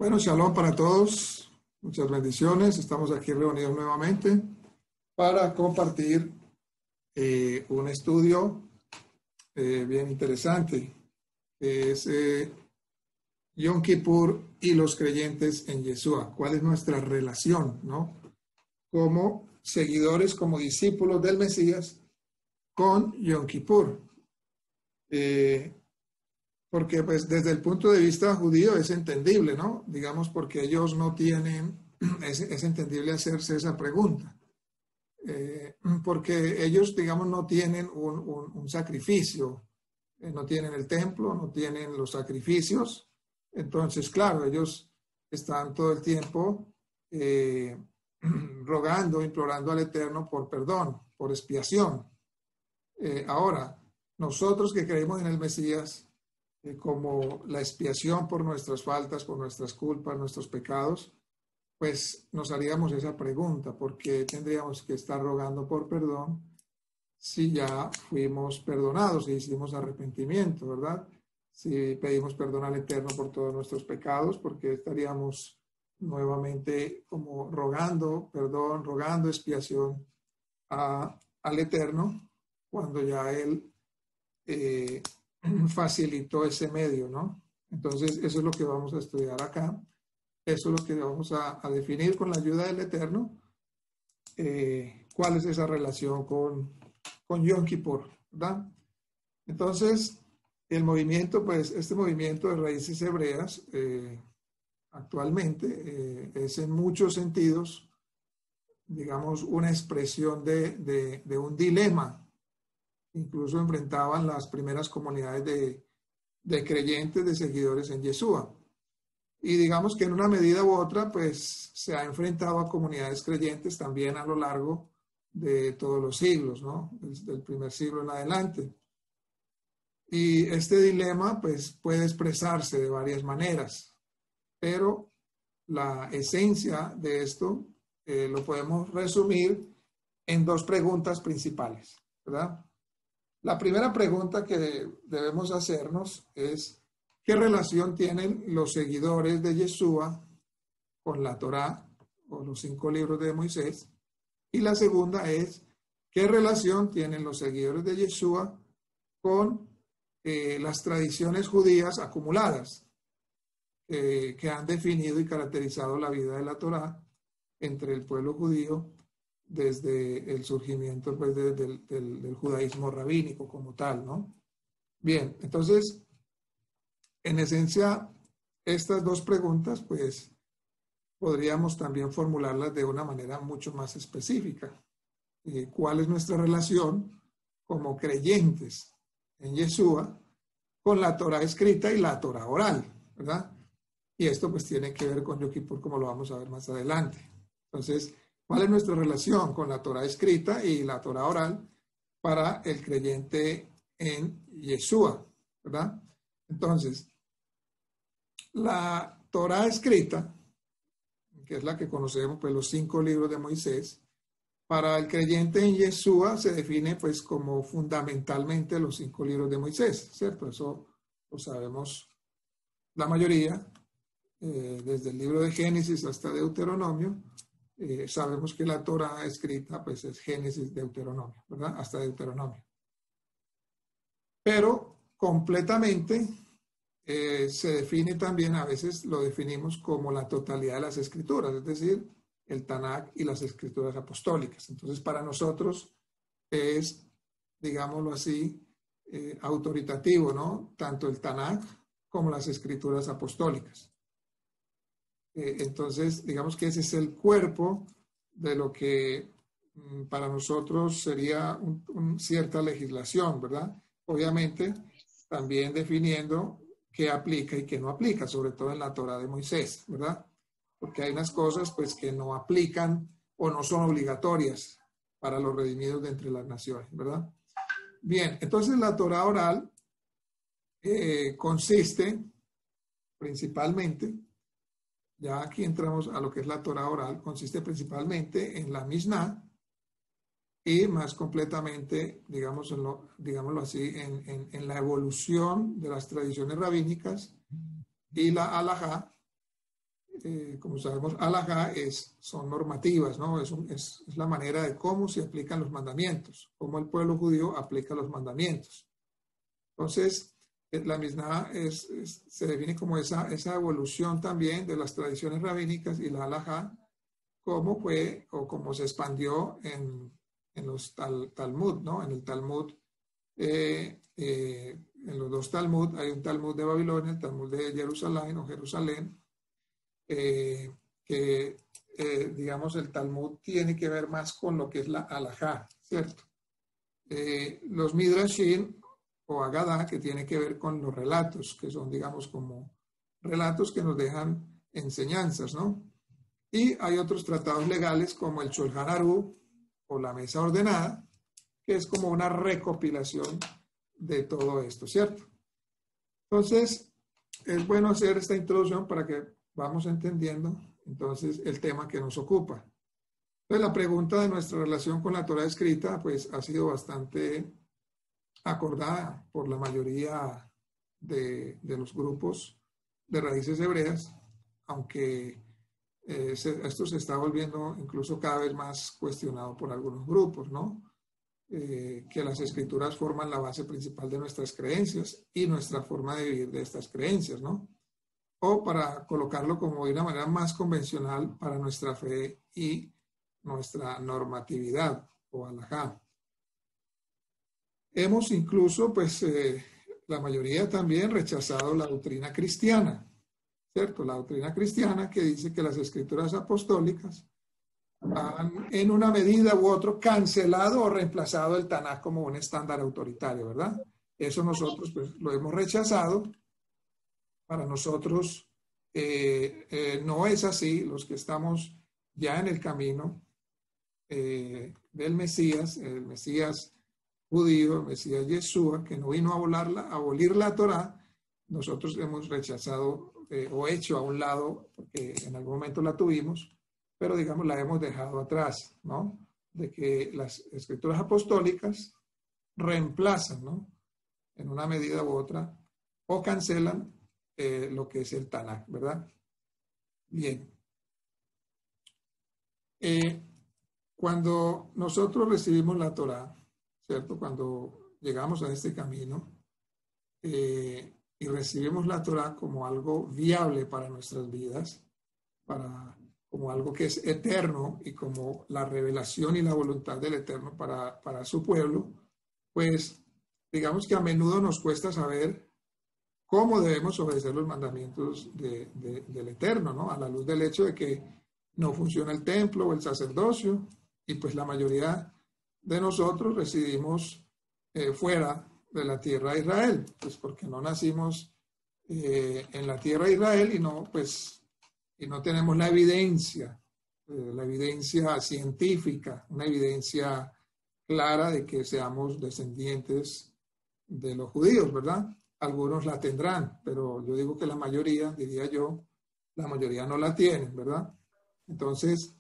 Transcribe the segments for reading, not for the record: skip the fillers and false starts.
Bueno, shalom para todos. Muchas bendiciones. Estamos aquí reunidos nuevamente para compartir un estudio bien interesante, que es Yom Kippur y los creyentes en Yeshua. ¿Cuál es nuestra relación, no? Como seguidores, como discípulos del Mesías con Yom Kippur. Porque pues desde el punto de vista judío es entendible, ¿no? Digamos, porque ellos no tienen, es entendible hacerse esa pregunta. Porque ellos, digamos, no tienen un sacrificio, no tienen el templo, no tienen los sacrificios. Entonces, claro, ellos están todo el tiempo rogando, implorando al Eterno por perdón, por expiación. Ahora, nosotros que creemos en el Mesías, como la expiación por nuestras faltas, por nuestras culpas, nuestros pecados, pues nos haríamos esa pregunta: ¿por qué tendríamos que estar rogando por perdón si ya fuimos perdonados, si hicimos arrepentimiento, ¿verdad? Si pedimos perdón al Eterno por todos nuestros pecados, ¿por qué estaríamos nuevamente como rogando perdón, rogando expiación al Eterno cuando ya Él facilitó ese medio, ¿no? Entonces, eso es lo que vamos a estudiar acá. Eso es lo que vamos a definir con la ayuda del Eterno. ¿Cuál es esa relación con Yom Kippur, ¿verdad? Entonces, el movimiento, pues, este movimiento de raíces hebreas, actualmente, es en muchos sentidos, digamos, una expresión de un dilema. Incluso enfrentaban las primeras comunidades de creyentes, de seguidores en Yeshua. Y digamos que en una medida u otra, pues se ha enfrentado a comunidades creyentes también a lo largo de todos los siglos, ¿no? Desde el primer siglo en adelante. Y este dilema, pues, puede expresarse de varias maneras, pero la esencia de esto lo podemos resumir en dos preguntas principales, ¿verdad? La primera pregunta que debemos hacernos es: ¿qué relación tienen los seguidores de Yeshua con la Torá o los 5 libros de Moisés? Y la segunda es: ¿qué relación tienen los seguidores de Yeshua con las tradiciones judías acumuladas que han definido y caracterizado la vida de la Torá entre el pueblo judío desde el surgimiento, pues, del judaísmo rabínico como tal, ¿no? Bien, entonces, en esencia, estas dos preguntas, pues, podríamos también formularlas de una manera mucho más específica. ¿Cuál es nuestra relación como creyentes en Yeshua con la Torá escrita y la Torá oral, ¿verdad? Y esto, pues, tiene que ver con Yom Kippur, como lo vamos a ver más adelante. Entonces, ¿cuál es nuestra relación con la Torá escrita y la Torá oral para el creyente en Yeshua, ¿verdad? Entonces, la Torá escrita, que es la que conocemos, pues, los 5 libros de Moisés, para el creyente en Yeshua se define, pues, como fundamentalmente los 5 libros de Moisés, ¿cierto? Eso lo sabemos la mayoría, desde el libro de Génesis hasta Deuteronomio. Sabemos que la Torá escrita, pues, es Génesis, Deuteronomio, ¿verdad? Hasta Deuteronomio. Pero completamente se define también, a veces lo definimos como la totalidad de las escrituras, es decir, el Tanakh y las escrituras apostólicas. Entonces, para nosotros es, digámoslo así, autoritativo, ¿no? Tanto el Tanakh como las escrituras apostólicas. Entonces, digamos que ese es el cuerpo de lo que para nosotros sería cierta legislación, ¿verdad? Obviamente, también definiendo qué aplica y qué no aplica, sobre todo en la Torá de Moisés, ¿verdad? Porque hay unas cosas, pues, que no aplican o no son obligatorias para los redimidos de entre las naciones, ¿verdad? Bien, entonces la Torá oral consiste principalmente, ya aquí entramos a lo que es la Torá oral, consiste principalmente en la Mishnah y más completamente, digámoslo así, en la evolución de las tradiciones rabínicas y la Halajá, como sabemos, halajá son normativas, ¿no? Es la manera de cómo se aplican los mandamientos, cómo el pueblo judío aplica los mandamientos. Entonces, la Misná se define como esa evolución también de las tradiciones rabínicas, y la halajá, cómo fue o cómo se expandió en los Talmud, ¿no? En el Talmud, en los dos Talmud, hay un Talmud de Babilonia, el Talmud de Jerusalén o Jerusalén, digamos, el Talmud tiene que ver más con lo que es la halajá, ¿cierto? Los Midrashim o Agadá, que tiene que ver con los relatos, que son, digamos, como relatos que nos dejan enseñanzas, ¿no? Y hay otros tratados legales como el Shulchan Aruch o la Mesa Ordenada, que es como una recopilación de todo esto, ¿cierto? Entonces, es bueno hacer esta introducción para que vamos entendiendo entonces el tema que nos ocupa. Entonces, la pregunta de nuestra relación con la Torá escrita, pues ha sido bastante acordada por la mayoría de los grupos de raíces hebreas, aunque esto se está volviendo incluso cada vez más cuestionado por algunos grupos, ¿no? Que las escrituras forman la base principal de nuestras creencias y nuestra forma de vivir de estas creencias, ¿no? O para colocarlo como de una manera más convencional, para nuestra fe y nuestra normatividad o halajá. Hemos incluso, pues, la mayoría también rechazado la doctrina cristiana, ¿cierto? La doctrina cristiana que dice que las escrituras apostólicas han, en una medida u otra, cancelado o reemplazado el Tanaj como un estándar autoritario, ¿verdad? Eso nosotros, pues, lo hemos rechazado. Para nosotros no es así. Los que estamos ya en el camino del Mesías, el Mesías judío, el Mesías Yeshua, que no vino a abolir la Torá, nosotros hemos rechazado o hecho a un lado, porque en algún momento la tuvimos, pero digamos la hemos dejado atrás, ¿no? De que las escrituras apostólicas reemplazan, ¿no? En una medida u otra, o cancelan lo que es el Tanaj, ¿verdad? Bien. Cuando nosotros recibimos la Torá, ¿cierto? Cuando llegamos a este camino y recibimos la Torá como algo viable para nuestras vidas, como algo que es eterno y como la revelación y la voluntad del Eterno para su pueblo, pues digamos que a menudo nos cuesta saber cómo debemos obedecer los mandamientos del Eterno, ¿no? A la luz del hecho de que no funciona el templo o el sacerdocio, y pues la mayoría de nosotros residimos fuera de la tierra de Israel, pues porque no nacimos en la tierra de Israel y no tenemos la evidencia científica, una evidencia clara de que seamos descendientes de los judíos, ¿verdad? Algunos la tendrán, pero yo digo que la mayoría, diría yo, la mayoría no la tienen, ¿verdad? Entonces,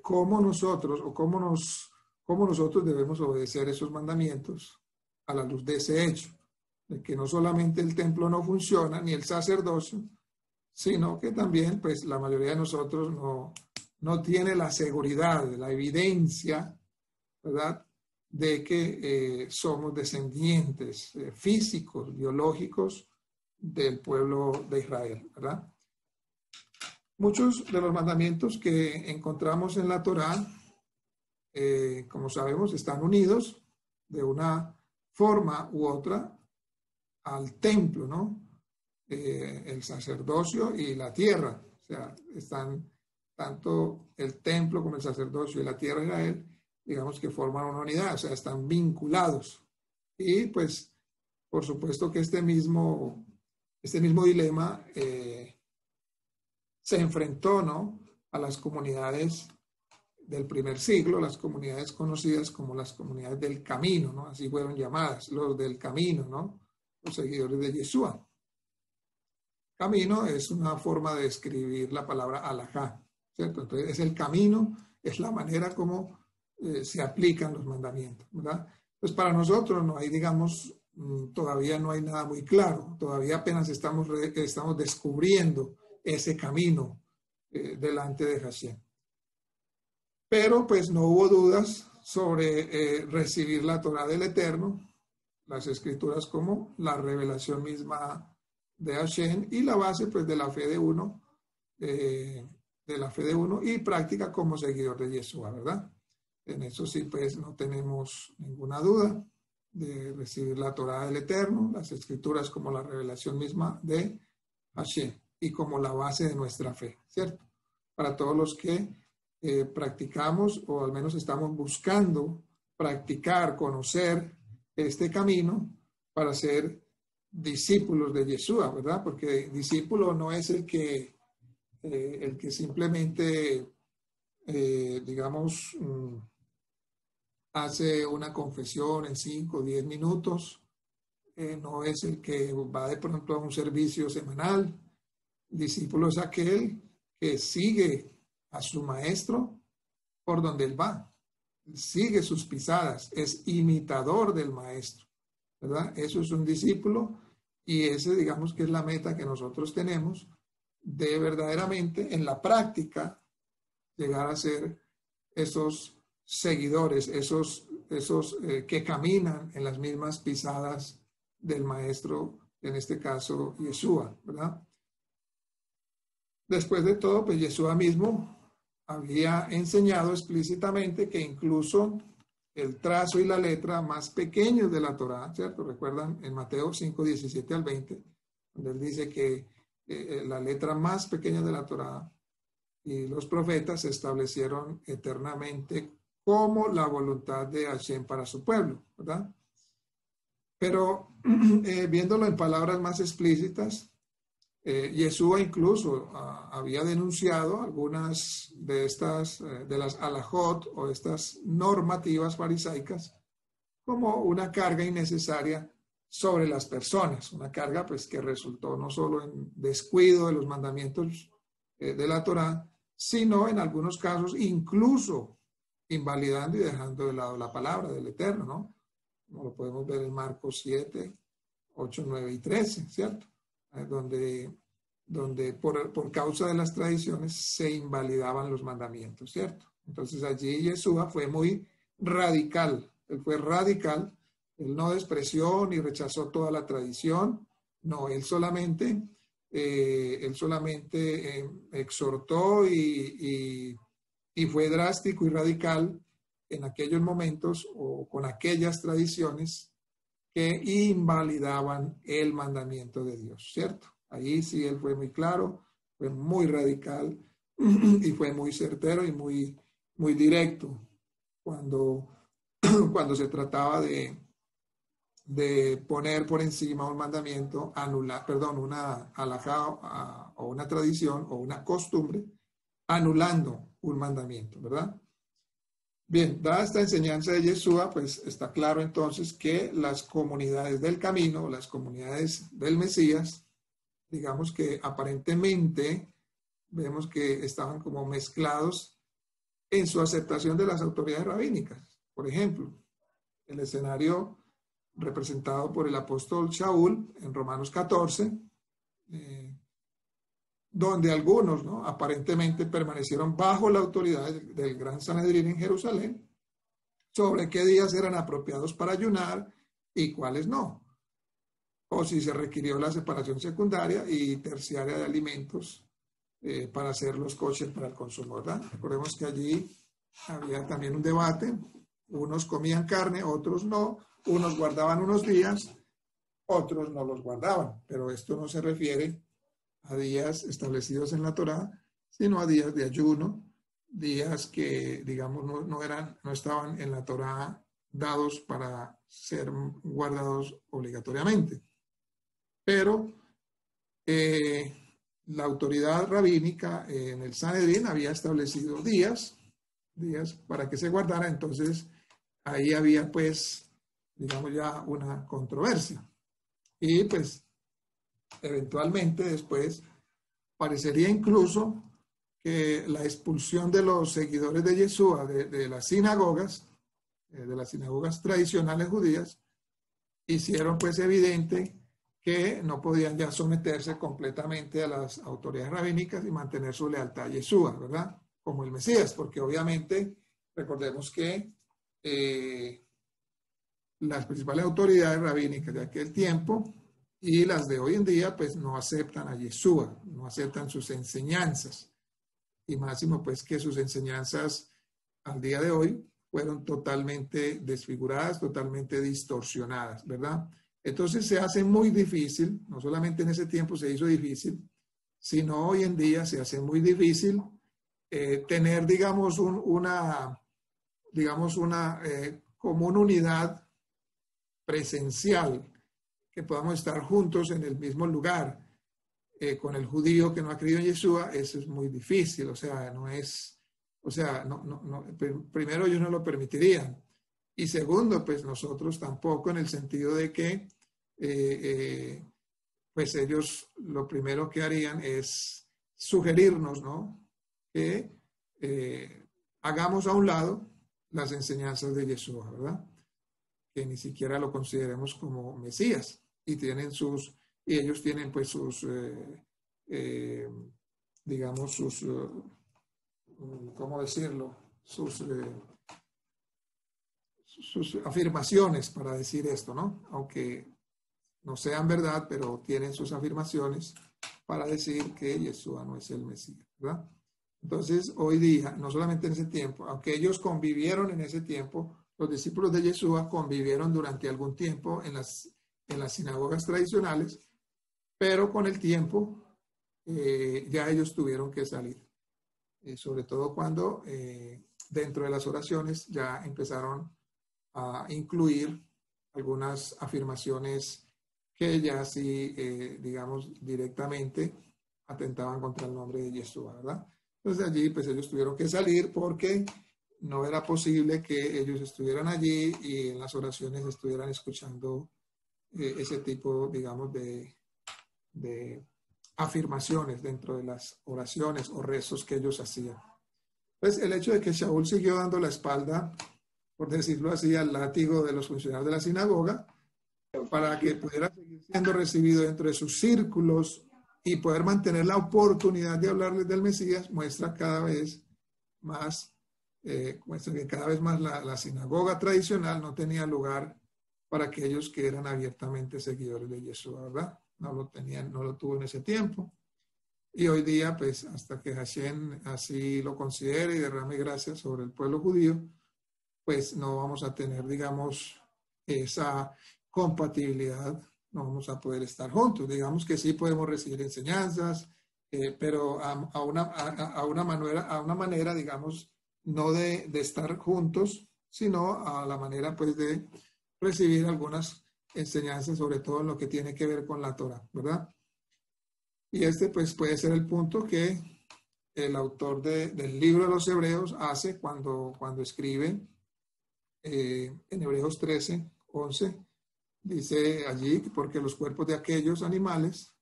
¿cómo nosotros debemos obedecer esos mandamientos a la luz de ese hecho? De que no solamente el templo no funciona, ni el sacerdocio, sino que también, pues, la mayoría de nosotros no tiene la seguridad, la evidencia, ¿verdad?, de que somos descendientes físicos, biológicos del pueblo de Israel, ¿verdad? Muchos de los mandamientos que encontramos en la Torá, como sabemos, están unidos de una forma u otra al templo, ¿no? El sacerdocio y la tierra. O sea, están tanto el templo como el sacerdocio y la tierra de Israel, digamos que forman una unidad, o sea, están vinculados. Y pues, por supuesto que este mismo dilema se enfrentó, ¿no?, a las comunidades del primer siglo, las comunidades conocidas como las comunidades del camino, ¿no? Así fueron llamadas, los del camino, ¿no? Los seguidores de Yeshua. Camino es una forma de escribir la palabra halajá, ¿cierto? Entonces es el camino, es la manera como se aplican los mandamientos, ¿verdad? Pues para nosotros no hay, digamos, todavía no hay nada muy claro, todavía apenas estamos descubriendo ese camino delante de Hashem. Pero pues no hubo dudas sobre recibir la Torá del Eterno, las escrituras como la revelación misma de Hashem y la base pues de la fe de uno, y práctica como seguidor de Yeshua, ¿verdad? En eso sí pues no tenemos ninguna duda de recibir la Torá del Eterno, las escrituras como la revelación misma de Hashem y como la base de nuestra fe, ¿cierto? Para todos los que practicamos o al menos estamos buscando practicar, conocer este camino para ser discípulos de Yeshua, ¿verdad? Porque discípulo no es el que simplemente, digamos, hace una confesión en 5 o 10 minutos, no es el que va de pronto a un servicio semanal. Discípulo es aquel que sigue a su maestro por donde él va, sigue sus pisadas, es imitador del maestro, ¿verdad? Eso es un discípulo y ese, digamos, que es la meta que nosotros tenemos de verdaderamente en la práctica llegar a ser esos seguidores, esos que caminan en las mismas pisadas del maestro, en este caso Yeshua, ¿verdad? Después de todo, pues Yeshua mismo había enseñado explícitamente que incluso el trazo y la letra más pequeños de la Torá, ¿cierto? Recuerdan en Mateo 5, 17 al 20, donde él dice que la letra más pequeña de la Torá y los profetas se establecieron eternamente como la voluntad de Hashem para su pueblo, ¿verdad? Pero viéndolo en palabras más explícitas, Yeshua incluso había denunciado algunas de estas, de las alajot o estas normativas farisaicas como una carga innecesaria sobre las personas, una carga pues que resultó no solo en descuido de los mandamientos de la Torá, sino en algunos casos incluso invalidando y dejando de lado la palabra del Eterno, ¿no? Como lo podemos ver en Marcos 7, 8, 9 y 13, ¿cierto? Donde por causa de las tradiciones se invalidaban los mandamientos, ¿cierto? Entonces allí Yeshua fue muy radical, él fue radical, él no despreció ni rechazó toda la tradición, no, él solamente exhortó y fue drástico y radical en aquellos momentos o con aquellas tradiciones que invalidaban el mandamiento de Dios, ¿cierto? Ahí sí él fue muy claro, fue muy radical y fue muy certero y muy, muy directo cuando se trataba de poner por encima un mandamiento, una halajá o una tradición o una costumbre, anulando un mandamiento, ¿verdad? Bien, dada esta enseñanza de Yeshua, pues está claro entonces que las comunidades del camino, las comunidades del Mesías, digamos que aparentemente vemos que estaban como mezclados en su aceptación de las autoridades rabínicas. Por ejemplo, el escenario representado por el apóstol Shaul en Romanos 14, donde algunos, ¿no?, aparentemente permanecieron bajo la autoridad del Gran Sanedrín en Jerusalén, sobre qué días eran apropiados para ayunar y cuáles no, o si se requirió la separación secundaria y terciaria de alimentos para hacerlos kosher para el consumo, ¿verdad? Recordemos que allí había también un debate, unos comían carne, otros no, unos guardaban unos días, otros no los guardaban, pero esto no se refiere a días establecidos en la Torá, sino a días de ayuno, días que, digamos, no estaban en la Torá dados para ser guardados obligatoriamente. Pero la autoridad rabínica en el Sanedrín había establecido días para que se guardara, entonces ahí había pues, digamos, ya una controversia. Y pues eventualmente después parecería incluso que la expulsión de los seguidores de Yeshua de las sinagogas tradicionales judías, hicieron pues evidente que no podían ya someterse completamente a las autoridades rabínicas y mantener su lealtad a Yeshua, ¿verdad? Como el Mesías, porque obviamente recordemos que las principales autoridades rabínicas de aquel tiempo y las de hoy en día, pues no aceptan a Yeshua, no aceptan sus enseñanzas. Y máximo, pues que sus enseñanzas al día de hoy fueron totalmente desfiguradas, totalmente distorsionadas, ¿verdad? Entonces se hace muy difícil, no solamente en ese tiempo se hizo difícil, sino hoy en día se hace muy difícil tener, digamos, como una unidad presencial, que podamos estar juntos en el mismo lugar. Con el judío que no ha creído en Yeshua, eso es muy difícil, o sea, no es, o sea, primero ellos no lo permitirían, y segundo, pues nosotros tampoco, en el sentido de que, pues ellos lo primero que harían es sugerirnos, ¿no? Que hagamos a un lado las enseñanzas de Yeshua, ¿verdad? Que ni siquiera lo consideremos como Mesías, y ellos tienen pues sus, digamos, sus, ¿cómo decirlo? Sus afirmaciones para decir esto, ¿no? Aunque no sean verdad, pero tienen sus afirmaciones para decir que Yeshua no es el Mesías, ¿verdad? Entonces, hoy día, no solamente en ese tiempo, aunque ellos convivieron en ese tiempo, los discípulos de Yeshua convivieron durante algún tiempo en las sinagogas tradicionales, pero con el tiempo ya ellos tuvieron que salir, sobre todo cuando dentro de las oraciones ya empezaron a incluir algunas afirmaciones que ya sí, digamos, directamente atentaban contra el nombre de Yeshua, ¿verdad? Entonces allí pues ellos tuvieron que salir porque no era posible que ellos estuvieran allí y en las oraciones estuvieran escuchando ese tipo, digamos, de afirmaciones dentro de las oraciones o rezos que ellos hacían. Pues el hecho de que Shaul siguió dando la espalda, por decirlo así, al látigo de los funcionarios de la sinagoga, para que pudiera seguir siendo recibido dentro de sus círculos y poder mantener la oportunidad de hablarles del Mesías, muestra cada vez más, muestra que cada vez más la sinagoga tradicional no tenía lugar para aquellos que eran abiertamente seguidores de Yeshua, ¿verdad? No lo tenían, no lo tuvo en ese tiempo. Y hoy día, pues, hasta que Hashem así lo considere y derrame gracia sobre el pueblo judío, pues no vamos a tener, digamos, esa compatibilidad, no vamos a poder estar juntos. Digamos que sí podemos recibir enseñanzas, pero a una manera, digamos, no de estar juntos, sino a la manera, pues, de recibir algunas enseñanzas, sobre todo en lo que tiene que ver con la Torah, ¿verdad? Y este, pues, puede ser el punto que el autor del libro de los Hebreos hace cuando escribe en Hebreos 13, 11, dice allí, porque los cuerpos de aquellos animales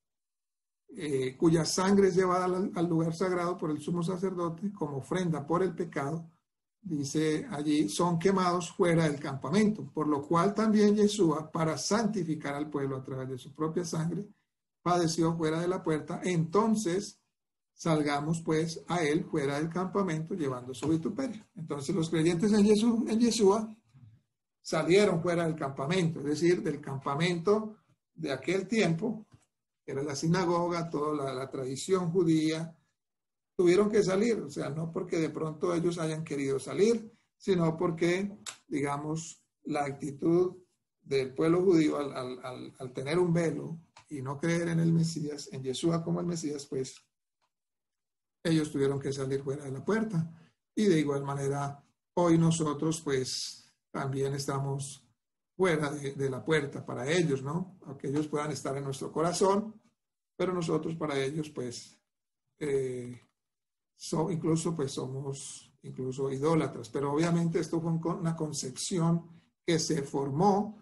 cuya sangre es llevada al lugar sagrado por el sumo sacerdote como ofrenda por el pecado, dice allí, son quemados fuera del campamento, por lo cual también Yeshua, para santificar al pueblo a través de su propia sangre, padeció fuera de la puerta. Entonces salgamos pues a él fuera del campamento llevando su vituperio. Entonces los creyentes en Yeshua salieron fuera del campamento, es decir, del campamento de aquel tiempo, que era la sinagoga, toda la tradición judía, tuvieron que salir, o sea, no porque de pronto ellos hayan querido salir, sino porque, digamos, la actitud del pueblo judío al tener un velo y no creer en el Mesías, en Yeshua como el Mesías, pues ellos tuvieron que salir fuera de la puerta. Y de igual manera, hoy nosotros, pues, también estamos fuera de la puerta para ellos, ¿no? Aunque ellos puedan estar en nuestro corazón, pero nosotros para ellos, pues, incluso pues somos incluso idólatras. Pero obviamente esto fue una concepción que se formó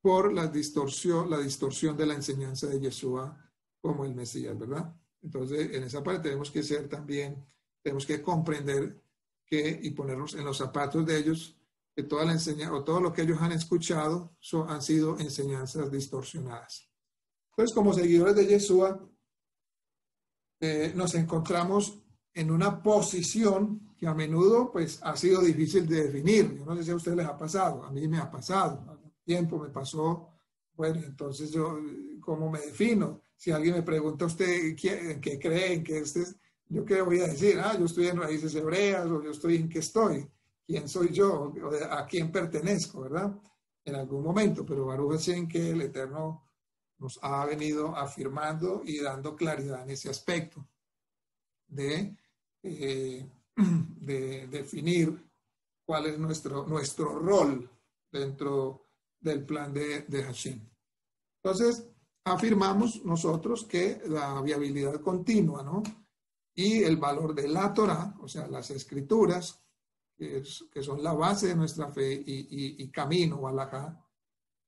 por la distorsión de la enseñanza de Yeshua como el Mesías, ¿verdad? Entonces, en esa parte tenemos que ser también, tenemos que comprender y ponernos en los zapatos de ellos, que toda la enseñanza o todo lo que ellos han escuchado han sido enseñanzas distorsionadas. Entonces, como seguidores de Yeshua, nos encontramos en una posición que a menudo pues ha sido difícil de definir. Yo no sé si a ustedes les ha pasado, a mí me ha pasado, algún tiempo me pasó. Bueno, entonces yo, ¿cómo me defino? Si alguien me pregunta a usted en qué cree, en qué yo qué voy a decir, yo estoy en raíces hebreas, o yo estoy en qué estoy, quién soy yo, o a quién pertenezco, ¿verdad? En algún momento, pero Baruch Hashem, que el Eterno nos ha venido afirmando y dando claridad en ese aspecto de definir cuál es nuestro rol dentro del plan de Hashem. Entonces, afirmamos nosotros que la viabilidad continua, ¿no? Y el valor de la Torah, o sea, las escrituras, que son la base de nuestra fe y camino, halajá,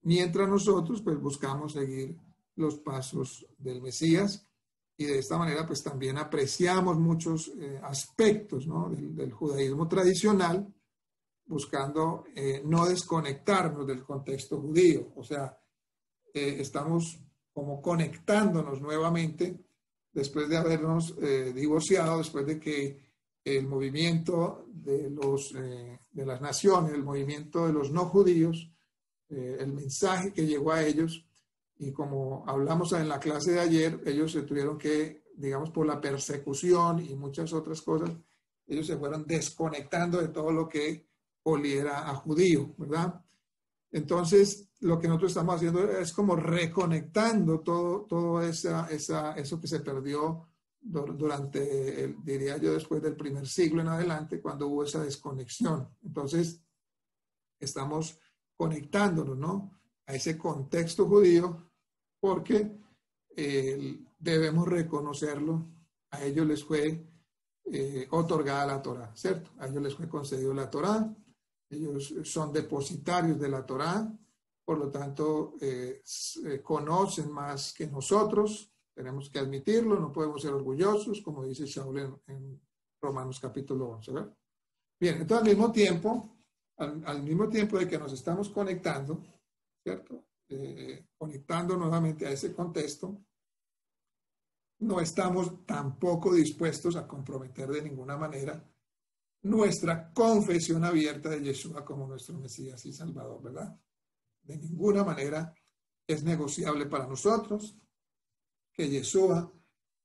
mientras nosotros pues buscamos seguir los pasos del Mesías, y de esta manera pues también apreciamos muchos aspectos, ¿no? del judaísmo tradicional, buscando no desconectarnos del contexto judío. O sea, estamos como conectándonos nuevamente después de habernos divorciado, después de que el movimiento de las naciones, el movimiento de los no judíos, el mensaje que llegó a ellos, y como hablamos en la clase de ayer, ellos se tuvieron que, digamos, por la persecución y muchas otras cosas, ellos se fueron desconectando de todo lo que oliera a judío, ¿verdad? Entonces, lo que nosotros estamos haciendo es como reconectando todo eso que se perdió durante, diría yo, después del primer siglo en adelante, cuando hubo esa desconexión. Entonces, estamos conectándonos, ¿no?, a ese contexto judío, porque debemos reconocerlo. A ellos les fue otorgada la Torá, ¿cierto? A ellos les fue concedido la Torá. Ellos son depositarios de la Torá, por lo tanto, conocen más que nosotros. Tenemos que admitirlo, no podemos ser orgullosos, como dice Shaul en Romanos capítulo 11, ¿verdad? Bien, entonces al mismo tiempo de que nos estamos conectando, ¿cierto? Conectando nuevamente a ese contexto, no estamos tampoco dispuestos a comprometer de ninguna manera nuestra confesión abierta de Yeshua como nuestro Mesías y Salvador, ¿verdad? De ninguna manera es negociable para nosotros que Yeshua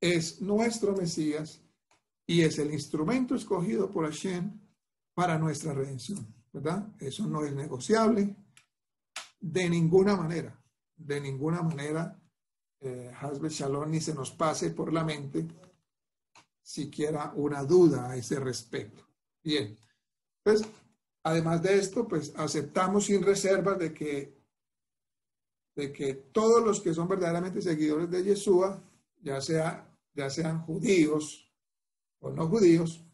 es nuestro Mesías y es el instrumento escogido por Hashem para nuestra redención, ¿verdad? Eso no es negociable de ninguna manera, Hasbe Shalom, ni se nos pase por la mente siquiera una duda a ese respecto. Bien, pues además de esto, pues aceptamos sin reservas de que todos los que son verdaderamente seguidores de Yeshua, ya sean judíos o no judíos,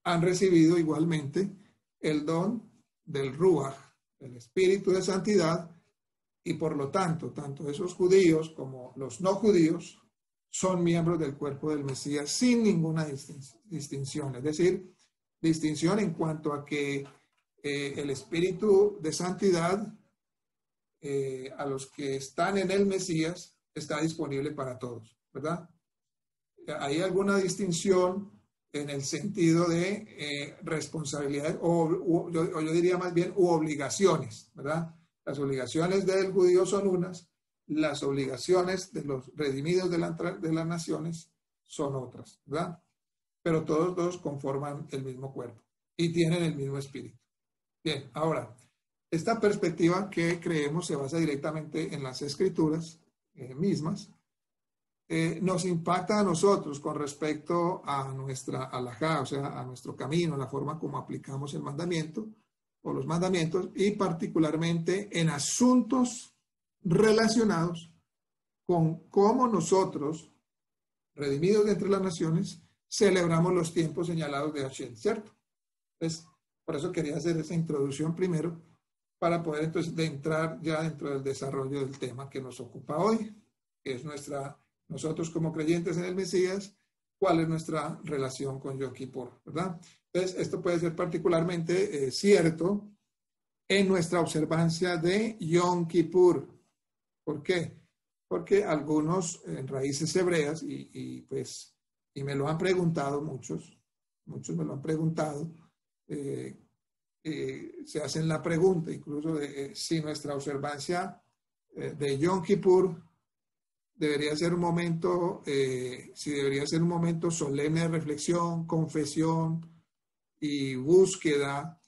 han recibido igualmente el don del Ruach, el Espíritu de Santidad, y por lo tanto esos judíos como los no judíos son miembros del cuerpo del Mesías sin ninguna distinción, es decir, distinción en cuanto a que el Espíritu de Santidad a los que están en el Mesías está disponible para todos, ¿verdad? ¿Hay alguna distinción en el sentido de responsabilidades o yo diría más bien obligaciones, ¿verdad? Las obligaciones del judío son unas, las obligaciones de los redimidos de las naciones son otras, ¿verdad? Pero todos dos conforman el mismo cuerpo y tienen el mismo espíritu. Bien, ahora, esta perspectiva que creemos se basa directamente en las escrituras mismas, nos impacta a nosotros con respecto a nuestra halajá, o sea, a nuestro camino, a la forma como aplicamos el mandamiento o los mandamientos, y particularmente en asuntos relacionados con cómo nosotros, redimidos de entre las naciones, celebramos los tiempos señalados de Hashem, ¿cierto? Entonces, por eso quería hacer esa introducción primero, para poder entonces entrar ya dentro del desarrollo del tema que nos ocupa hoy, que es nosotros como creyentes en el Mesías, cuál es nuestra relación con Yom Kippur, ¿verdad? Entonces, esto puede ser particularmente cierto en nuestra observancia de Yom Kippur. ¿Por qué? porque algunos en raíces hebreas, y me lo han preguntado muchos me lo han preguntado, se hacen la pregunta incluso de si nuestra observancia de Yom Kippur debería ser un momento, si debería ser un momento solemne de reflexión, confesión y búsqueda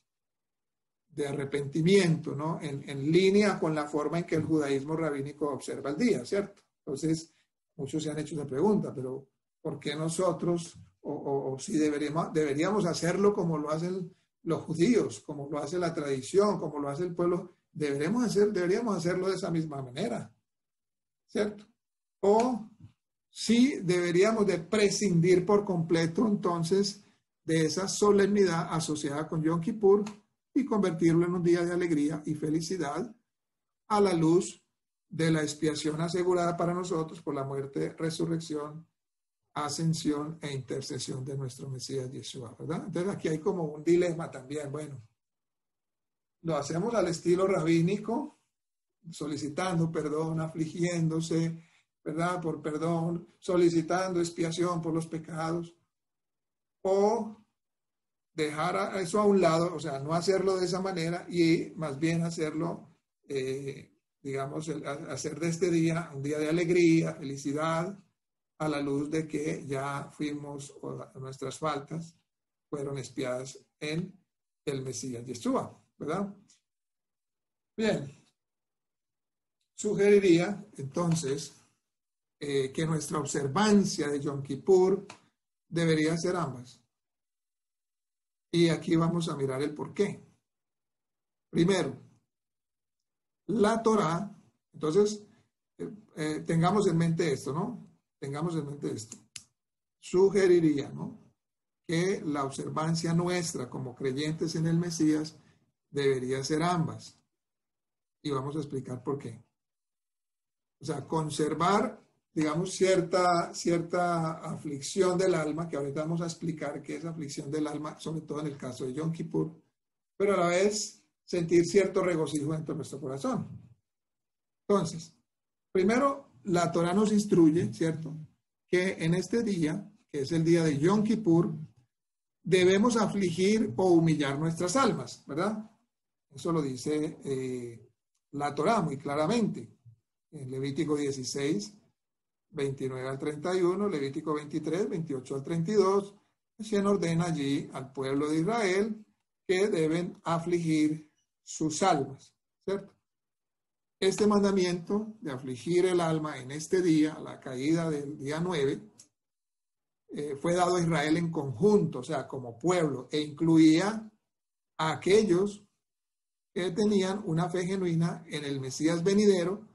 de arrepentimiento, ¿no? En línea con la forma en que el judaísmo rabínico observa el día, ¿cierto? Entonces, muchos se han hecho esa pregunta, pero ¿por qué nosotros, o si deberíamos hacerlo como lo hacen los judíos, como lo hace la tradición, como lo hace el pueblo? Deberíamos hacerlo de esa misma manera, ¿cierto? O si deberíamos de prescindir por completo entonces de esa solemnidad asociada con Yom Kippur y convertirlo en un día de alegría y felicidad a la luz de la expiación asegurada para nosotros por la muerte, resurrección, ascensión e intercesión de nuestro Mesías Yeshua, ¿verdad? Entonces aquí hay como un dilema también. Bueno, lo hacemos al estilo rabínico, solicitando perdón, afligiéndose, ¿verdad? Por perdón, solicitando expiación por los pecados, o dejar eso a un lado, o sea, no hacerlo de esa manera y más bien hacerlo, digamos, hacer de este día un día de alegría, felicidad, a la luz de que ya fuimos, nuestras faltas fueron expiadas en el Mesías Yeshua, ¿verdad? Bien, sugeriría entonces que nuestra observancia de Yom Kippur debería ser ambas. Y aquí vamos a mirar el por qué. Primero, la Torá, entonces, tengamos en mente esto, ¿no? Tengamos en mente esto. Sugeriría, ¿no?, que la observancia nuestra como creyentes en el Mesías debería ser ambas. Y vamos a explicar por qué. O sea, conservar, digamos, cierta aflicción del alma, que ahorita vamos a explicar qué es aflicción del alma, sobre todo en el caso de Yom Kippur, pero a la vez sentir cierto regocijo dentro de nuestro corazón. Entonces, primero, la Torá nos instruye, ¿cierto?, que en este día, que es el día de Yom Kippur, debemos afligir o humillar nuestras almas, ¿verdad? Eso lo dice la Torá muy claramente. En Levítico 16, 29 al 31, Levítico 23, 28 al 32, se ordena allí al pueblo de Israel que deben afligir sus almas, ¿cierto? Este mandamiento de afligir el alma en este día, la caída del día 9, fue dado a Israel en conjunto, o sea, como pueblo, e incluía a aquellos que tenían una fe genuina en el Mesías venidero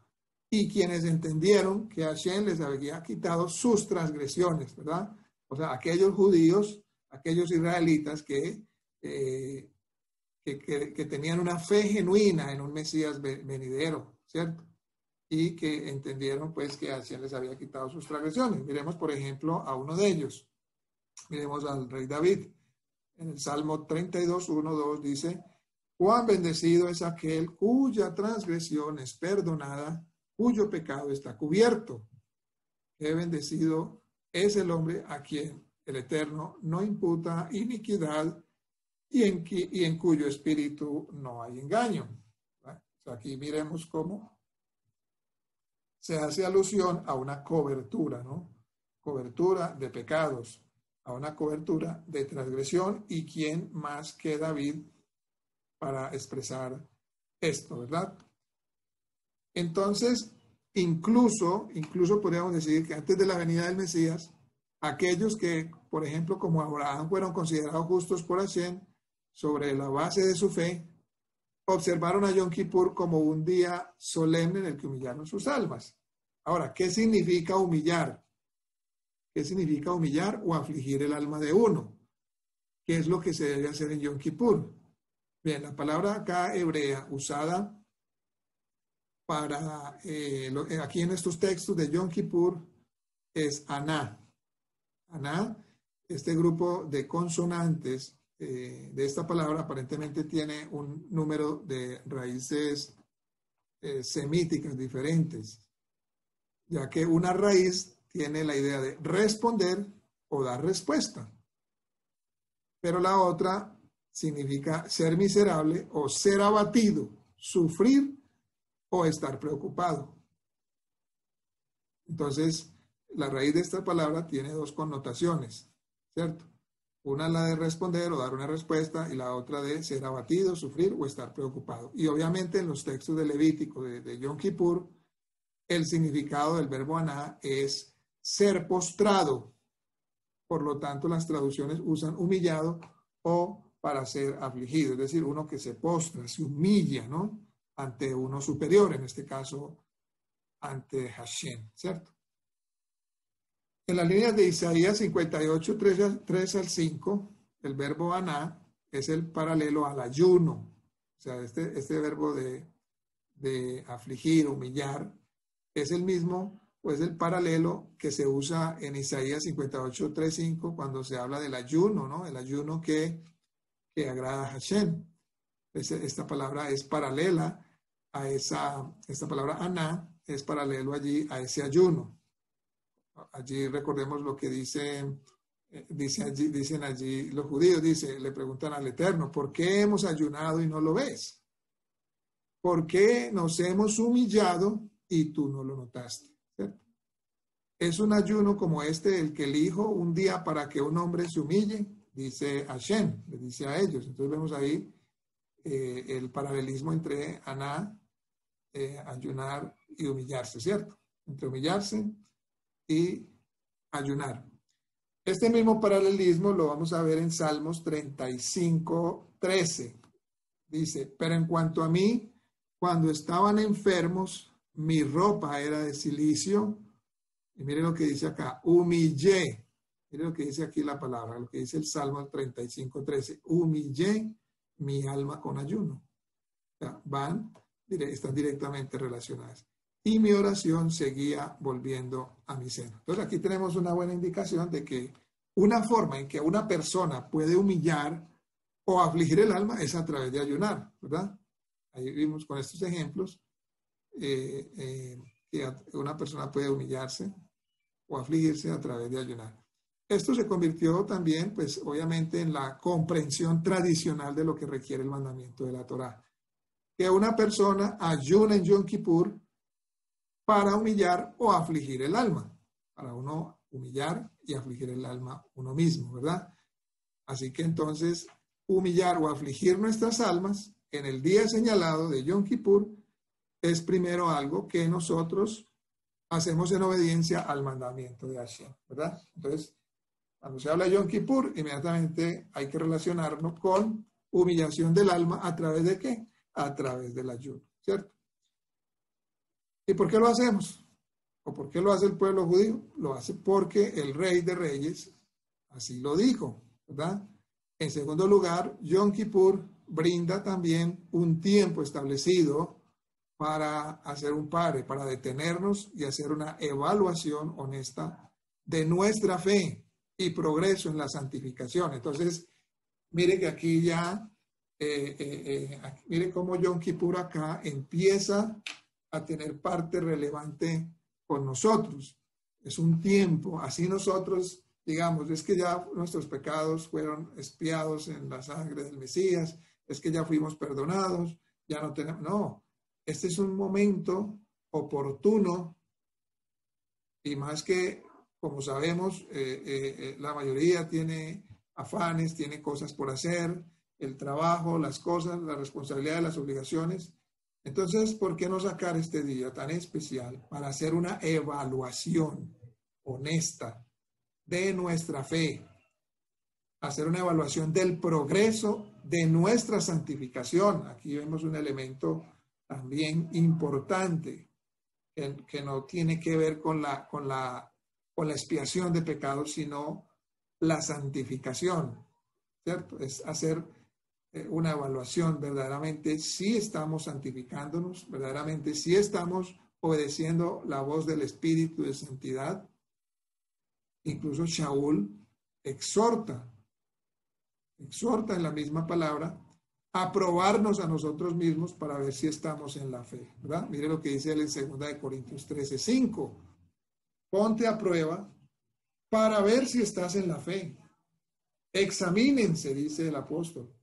y quienes entendieron que Hashem les había quitado sus transgresiones, ¿verdad? O sea, aquellos judíos, aquellos israelitas que tenían una fe genuina en un Mesías venidero, ¿cierto? Y que entendieron pues que Hashem les había quitado sus transgresiones. Miremos, por ejemplo, a uno de ellos. Miremos al rey David. En el Salmo 32, 1, 2 dice: cuán bendecido es aquel cuya transgresión es perdonada, cuyo pecado está cubierto. Qué bendecido es el hombre a quien el Eterno no imputa iniquidad y en cuyo espíritu no hay engaño. ¿Vale? O sea, aquí miremos cómo se hace alusión a una cobertura, ¿no? Cobertura de pecados, a una cobertura de transgresión, y quién más que David para expresar esto, ¿verdad? Entonces, incluso podríamos decir que antes de la venida del Mesías, aquellos que, por ejemplo, como Abraham, fueron considerados justos por Hashem sobre la base de su fe, observaron a Yom Kippur como un día solemne en el que humillaron sus almas. Ahora, ¿qué significa humillar? ¿Qué significa humillar o afligir el alma de uno? ¿Qué es lo que se debe hacer en Yom Kippur? Bien, la palabra acá hebrea usada para aquí en estos textos de Yom Kippur es aná. Aná, este grupo de consonantes de esta palabra aparentemente tiene un número de raíces semíticas diferentes. ya que una raíz tiene la idea de responder o dar respuesta, pero la otra significa ser miserable o ser abatido, sufrir o estar preocupado. Entonces, la raíz de esta palabra tiene dos connotaciones, ¿cierto? Una la de responder o dar una respuesta y la otra de ser abatido, sufrir o estar preocupado. Y obviamente en los textos de Levítico de Yom Kippur, el significado del verbo aná es ser postrado. Por lo tanto, las traducciones usan humillado o para ser afligido, es decir, uno que se postra, se humilla, ¿no? Ante uno superior, en este caso, ante Hashem, ¿cierto? En las líneas de Isaías 58, 3 al 5, el verbo aná es el paralelo al ayuno. O sea, este verbo de afligir, humillar, es el mismo, o es el paralelo que se usa en Isaías 58, 3, 5, cuando se habla del ayuno, ¿no? El ayuno que agrada a Hashem. Esta palabra es paralela a esta palabra aná, es paralelo allí a ese ayuno. Allí recordemos lo que dicen allí los judíos, le preguntan al Eterno, ¿por qué hemos ayunado y no lo ves? ¿Por qué nos hemos humillado y tú no lo notaste? ¿Cierto? Es un ayuno como este el que elijo un día para que un hombre se humille, dice Hashem, le dice a ellos. Entonces vemos ahí el paralelismo entre aná, ayunar y humillarse, ¿cierto? Entre humillarse y ayunar. Este mismo paralelismo lo vamos a ver en Salmos 35, 13. Dice, pero en cuanto a mí, cuando estaban enfermos, mi ropa era de cilicio. Y mire lo que dice acá, humillé. Mire lo que dice aquí la palabra, lo que dice el Salmo 35, 13. Humillé mi alma con ayuno. O sea, están directamente relacionadas. Y mi oración seguía volviendo a mi seno. Entonces aquí tenemos una buena indicación de que una forma en que una persona puede humillar o afligir el alma es a través de ayunar, ¿verdad? Ahí vimos con estos ejemplos que una persona puede humillarse o afligirse a través de ayunar. Esto se convirtió también, pues obviamente, en la comprensión tradicional de lo que requiere el mandamiento de la Torá. Que una persona ayuna en Yom Kippur para humillar o afligir el alma, para uno humillar y afligir el alma uno mismo, ¿verdad? Así que entonces, humillar o afligir nuestras almas en el día señalado de Yom Kippur es primero algo que nosotros hacemos en obediencia al mandamiento de Hashem, ¿verdad? Entonces, cuando se habla de Yom Kippur, inmediatamente hay que relacionarnos con humillación del alma a través de ¿qué? A través del ayuno, ¿cierto? ¿Y por qué lo hacemos? ¿O por qué lo hace el pueblo judío? Lo hace porque el Rey de Reyes así lo dijo, ¿verdad? En segundo lugar, Yom Kippur brinda también un tiempo establecido para hacer un pare, para detenernos y hacer una evaluación honesta de nuestra fe y progreso en la santificación. Entonces, mire que aquí ya, mire cómo Yom Kippur acá empieza a tener parte relevante con nosotros. Es un tiempo, así nosotros, digamos, es que ya nuestros pecados fueron expiados en la sangre del Mesías, es que ya fuimos perdonados, ya no tenemos, no, este es un momento oportuno y más que, como sabemos, la mayoría tiene afanes, tiene cosas por hacer, el trabajo, las cosas, la responsabilidad, las obligaciones. Entonces, ¿por qué no sacar este día tan especial para hacer una evaluación honesta de nuestra fe? Hacer una evaluación del progreso de nuestra santificación. Aquí vemos un elemento también importante que no tiene que ver con la expiación de pecados, sino la santificación, ¿cierto? Es hacer una evaluación verdaderamente si estamos santificándonos, verdaderamente si estamos obedeciendo la voz del Espíritu de Santidad. Incluso Shaul exhorta en la misma palabra a probarnos a nosotros mismos para ver si estamos en la fe, ¿verdad? Mire lo que dice él en 2 Corintios 13:5. ponte a prueba para ver si estás en la fe. Examínense, dice el apóstol.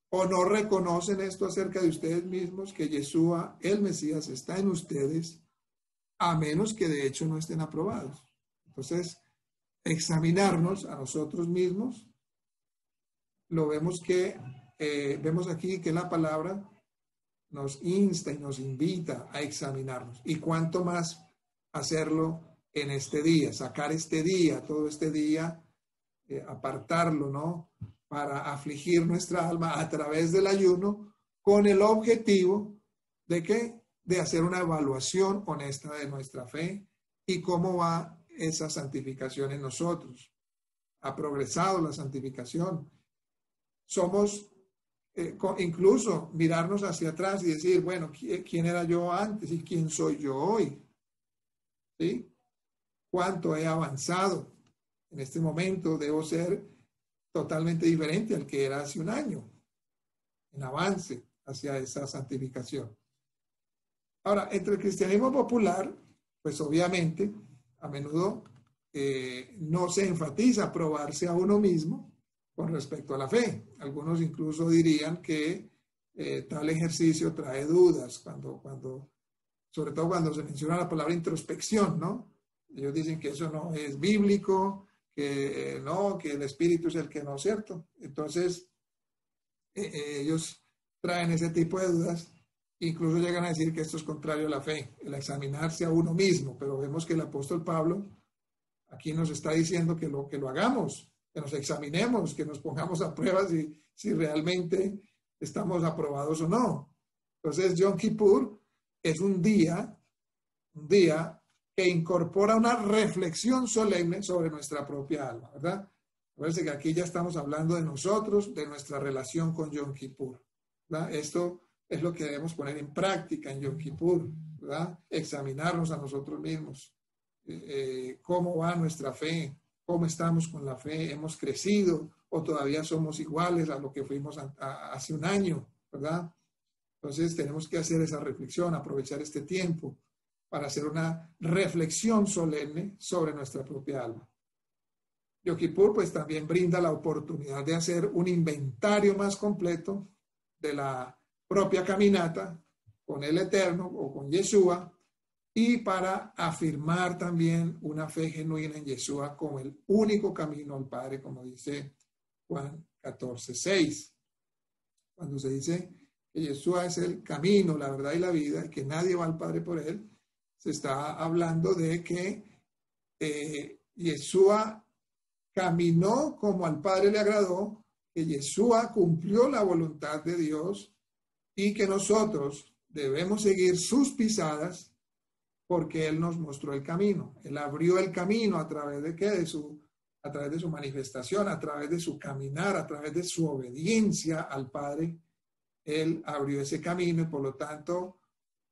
¿O no reconocen esto acerca de ustedes mismos, que Yeshua, el Mesías, está en ustedes, a menos que de hecho no estén aprobados? Entonces, examinarnos a nosotros mismos, lo vemos vemos aquí que la palabra nos insta y nos invita a examinarnos. Y cuánto más hacerlo en este día, sacar este día, todo este día, apartarlo, ¿no? Para afligir nuestra alma a través del ayuno, con el objetivo de ¿qué? De hacer una evaluación honesta de nuestra fe y cómo va esa santificación en nosotros. ¿Ha progresado la santificación? Somos, incluso mirarnos hacia atrás y decir, bueno, ¿quién era yo antes y quién soy yo hoy? ¿Sí? ¿Cuánto he avanzado? En este momento debo ser totalmente diferente al que era hace un año, en avance hacia esa santificación. Ahora, entre el cristianismo popular, pues obviamente, a menudo no se enfatiza probarse a uno mismo con respecto a la fe. Algunos incluso dirían que tal ejercicio trae dudas, sobre todo cuando se menciona la palabra introspección, ¿no? Ellos dicen que eso no es bíblico, que no, que el espíritu es el que no es cierto. Entonces, ellos traen ese tipo de dudas, incluso llegan a decir que esto es contrario a la fe, el examinarse a uno mismo, pero vemos que el apóstol Pablo aquí nos está diciendo que lo hagamos, que nos examinemos, que nos pongamos a prueba si realmente estamos aprobados o no. Entonces, Yom Kippur es un día que incorpora una reflexión solemne sobre nuestra propia alma, ¿verdad? Parece que aquí ya estamos hablando de nosotros, de nuestra relación con Yom Kippur, ¿verdad? Esto es lo que debemos poner en práctica en Yom Kippur, ¿verdad? Examinarnos a nosotros mismos. ¿Cómo va nuestra fe? ¿Cómo estamos con la fe? ¿Hemos crecido o todavía somos iguales a lo que fuimos hace un año, ¿verdad? Entonces tenemos que hacer esa reflexión, aprovechar este tiempo para hacer una reflexión solemne sobre nuestra propia alma. Yom Kippur pues también brinda la oportunidad de hacer un inventario más completo de la propia caminata con el Eterno o con Yeshua, y para afirmar también una fe genuina en Yeshua como el único camino al Padre, como dice Juan 14:6. Cuando se dice que Yeshua es el camino, la verdad y la vida, y que nadie va al Padre por él, se está hablando de que Yeshua caminó como al Padre le agradó, que Yeshua cumplió la voluntad de Dios y que nosotros debemos seguir sus pisadas porque Él nos mostró el camino. Él abrió el camino a través de ¿qué? A través de su manifestación, a través de su caminar, a través de su obediencia al Padre. Él abrió ese camino y por lo tanto,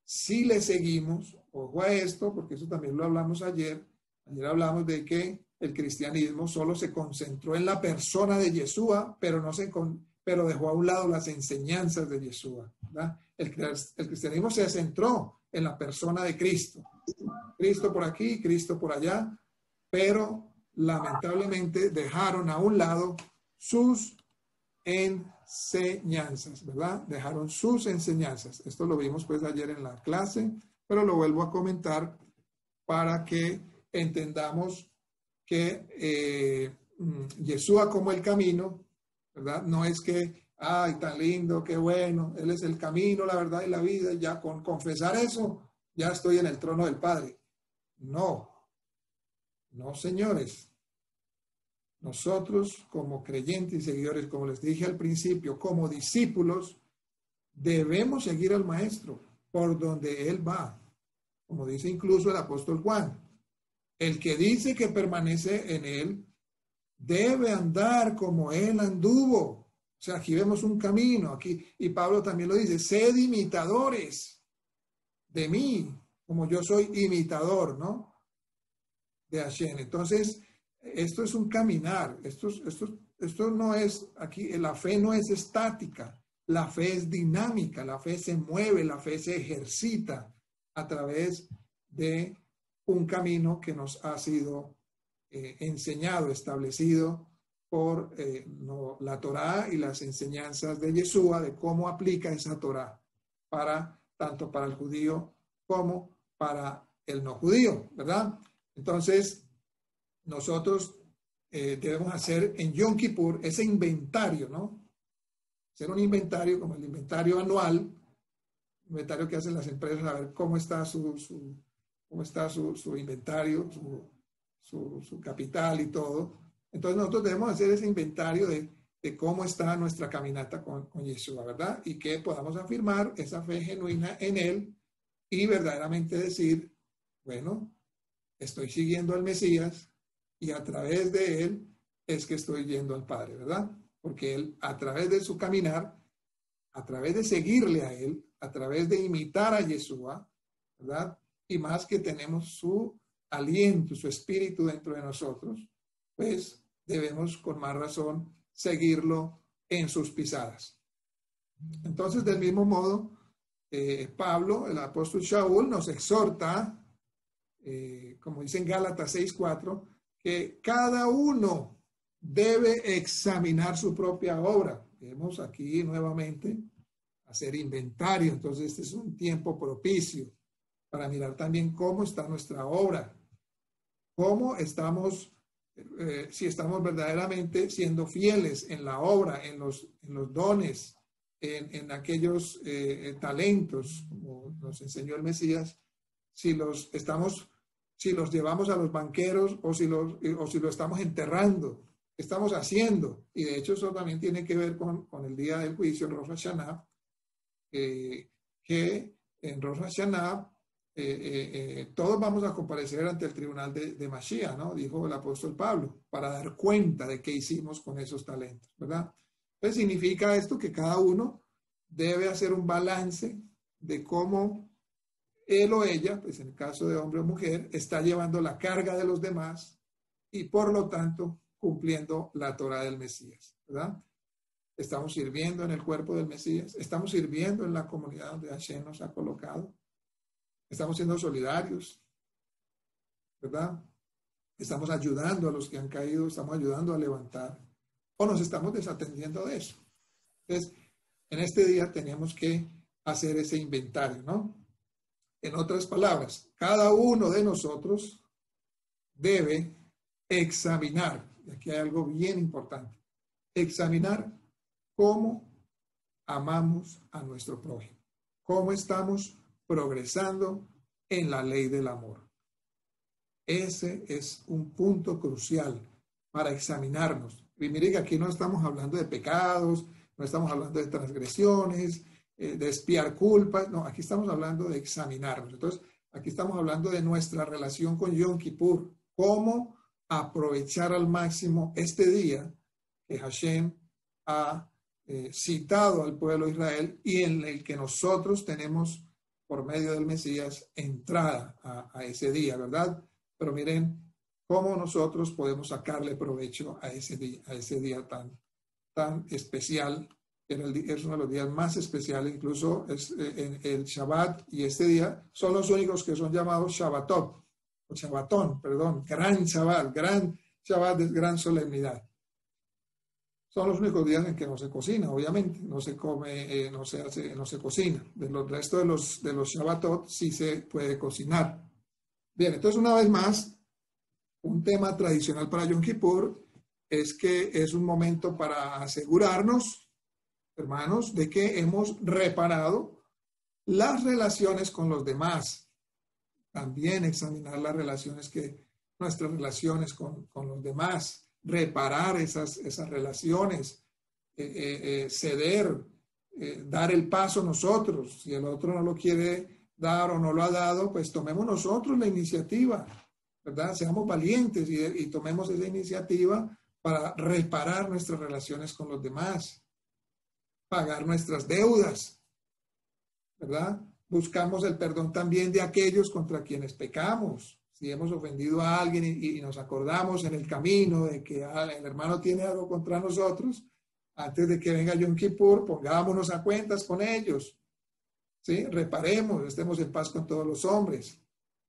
si le seguimos, ojo a esto, porque eso también lo hablamos ayer. Ayer hablamos de que el cristianismo solo se concentró en la persona de Yeshua, pero dejó a un lado las enseñanzas de Yeshua, ¿verdad? El cristianismo se centró en la persona de Cristo. Cristo por aquí, Cristo por allá, pero lamentablemente dejaron a un lado sus enseñanzas, ¿verdad? Dejaron sus enseñanzas. Esto lo vimos pues ayer en la clase, pero lo vuelvo a comentar para que entendamos que Yeshua como el camino, ¿verdad? No es que, ay, tan lindo, qué bueno, Él es el camino, la verdad y la vida, y ya con confesar eso, ya estoy en el trono del Padre. No, señores. Nosotros como creyentes y seguidores, como les dije al principio, como discípulos, debemos seguir al Maestro por donde Él va. Como dice incluso el apóstol Juan, el que dice que permanece en Él, debe andar como Él anduvo. O sea, aquí vemos un camino, aquí, y Pablo también lo dice, sed imitadores de mí, como yo soy imitador, ¿no? De Hashem. Entonces, esto es un caminar, esto no es, aquí la fe no es estática, la fe es dinámica, la fe se mueve, la fe se ejercita a través de un camino que nos ha sido enseñado, establecido por la Torá y las enseñanzas de Yeshua, de cómo aplica esa Torá tanto para el judío como para el no judío, ¿verdad? Entonces, nosotros debemos hacer en Yom Kippur ese inventario, ¿no? Hacer un inventario como el inventario anual, inventario que hacen las empresas, a ver cómo está su inventario, su capital y todo. Entonces nosotros debemos hacer ese inventario de cómo está nuestra caminata con Yeshua, ¿verdad? Y que podamos afirmar esa fe genuina en Él y verdaderamente decir, bueno, estoy siguiendo al Mesías y a través de Él es que estoy yendo al Padre, ¿verdad? Porque Él, a través de su caminar, a través de seguirle a Él, a través de imitar a Yeshua, ¿verdad? Y más que tenemos su aliento, su espíritu dentro de nosotros, pues debemos con más razón seguirlo en sus pisadas. Entonces, del mismo modo, Pablo, el apóstol Shaul, nos exhorta, como dice en Gálatas 6:4, que cada uno debe examinar su propia obra. Vemos aquí nuevamente hacer inventario. Entonces, este es un tiempo propicio para mirar también cómo está nuestra obra, cómo estamos, si estamos verdaderamente siendo fieles en la obra, en los dones, en aquellos talentos, como nos enseñó el Mesías, si los llevamos a los banqueros o si lo estamos enterrando, ¿qué estamos haciendo? Y de hecho eso también tiene que ver con el día del juicio en Rosh Hashanah, que en Rosh Hashanah todos vamos a comparecer ante el tribunal de Mashiach, ¿no? Dijo el apóstol Pablo, para dar cuenta de qué hicimos con esos talentos, ¿verdad? Entonces significa esto que cada uno debe hacer un balance de cómo él o ella, pues en el caso de hombre o mujer, está llevando la carga de los demás y por lo tanto cumpliendo la Torá del Mesías, ¿verdad? Estamos sirviendo en el cuerpo del Mesías, estamos sirviendo en la comunidad donde Hashem nos ha colocado, estamos siendo solidarios, ¿verdad? Estamos ayudando a los que han caído, estamos ayudando a levantar, o nos estamos desatendiendo de eso. Entonces, en este día tenemos que hacer ese inventario, ¿no? En otras palabras, cada uno de nosotros debe examinar, y aquí hay algo bien importante, examinar cómo amamos a nuestro prójimo, cómo estamos progresando en la ley del amor. Ese es un punto crucial para examinarnos. Y mire que aquí no estamos hablando de pecados, no estamos hablando de transgresiones, de expiar culpas, no, aquí estamos hablando de examinarnos. Entonces, aquí estamos hablando de nuestra relación con Yom Kippur, cómo aprovechar al máximo este día que Hashem ha citado al pueblo de Israel y en el que nosotros tenemos, por medio del Mesías, entrada a ese día, ¿verdad? Pero miren cómo nosotros podemos sacarle provecho a ese día tan especial. Es uno de los días más especiales, incluso es el Shabbat y este día son los únicos que son llamados Shabbatot, o Shabbatón, perdón, gran Shabbat de gran solemnidad. Son los únicos días en que no se cocina, obviamente, no se come, no se cocina. De los restos de los Shabbatot sí se puede cocinar. Bien, entonces una vez más, un tema tradicional para Yom Kippur es que es un momento para asegurarnos, hermanos, de que hemos reparado las relaciones con los demás. También examinar nuestras relaciones con los demás, reparar esas relaciones, ceder, dar el paso nosotros. Si el otro no lo quiere dar o no lo ha dado, pues tomemos nosotros la iniciativa, ¿verdad? Seamos valientes y tomemos esa iniciativa para reparar nuestras relaciones con los demás, pagar nuestras deudas, ¿verdad? Buscamos el perdón también de aquellos contra quienes pecamos. Si hemos ofendido a alguien y nos acordamos en el camino de que el hermano tiene algo contra nosotros, antes de que venga Yom Kippur, pongámonos a cuentas con ellos, ¿sí? Reparemos, estemos en paz con todos los hombres.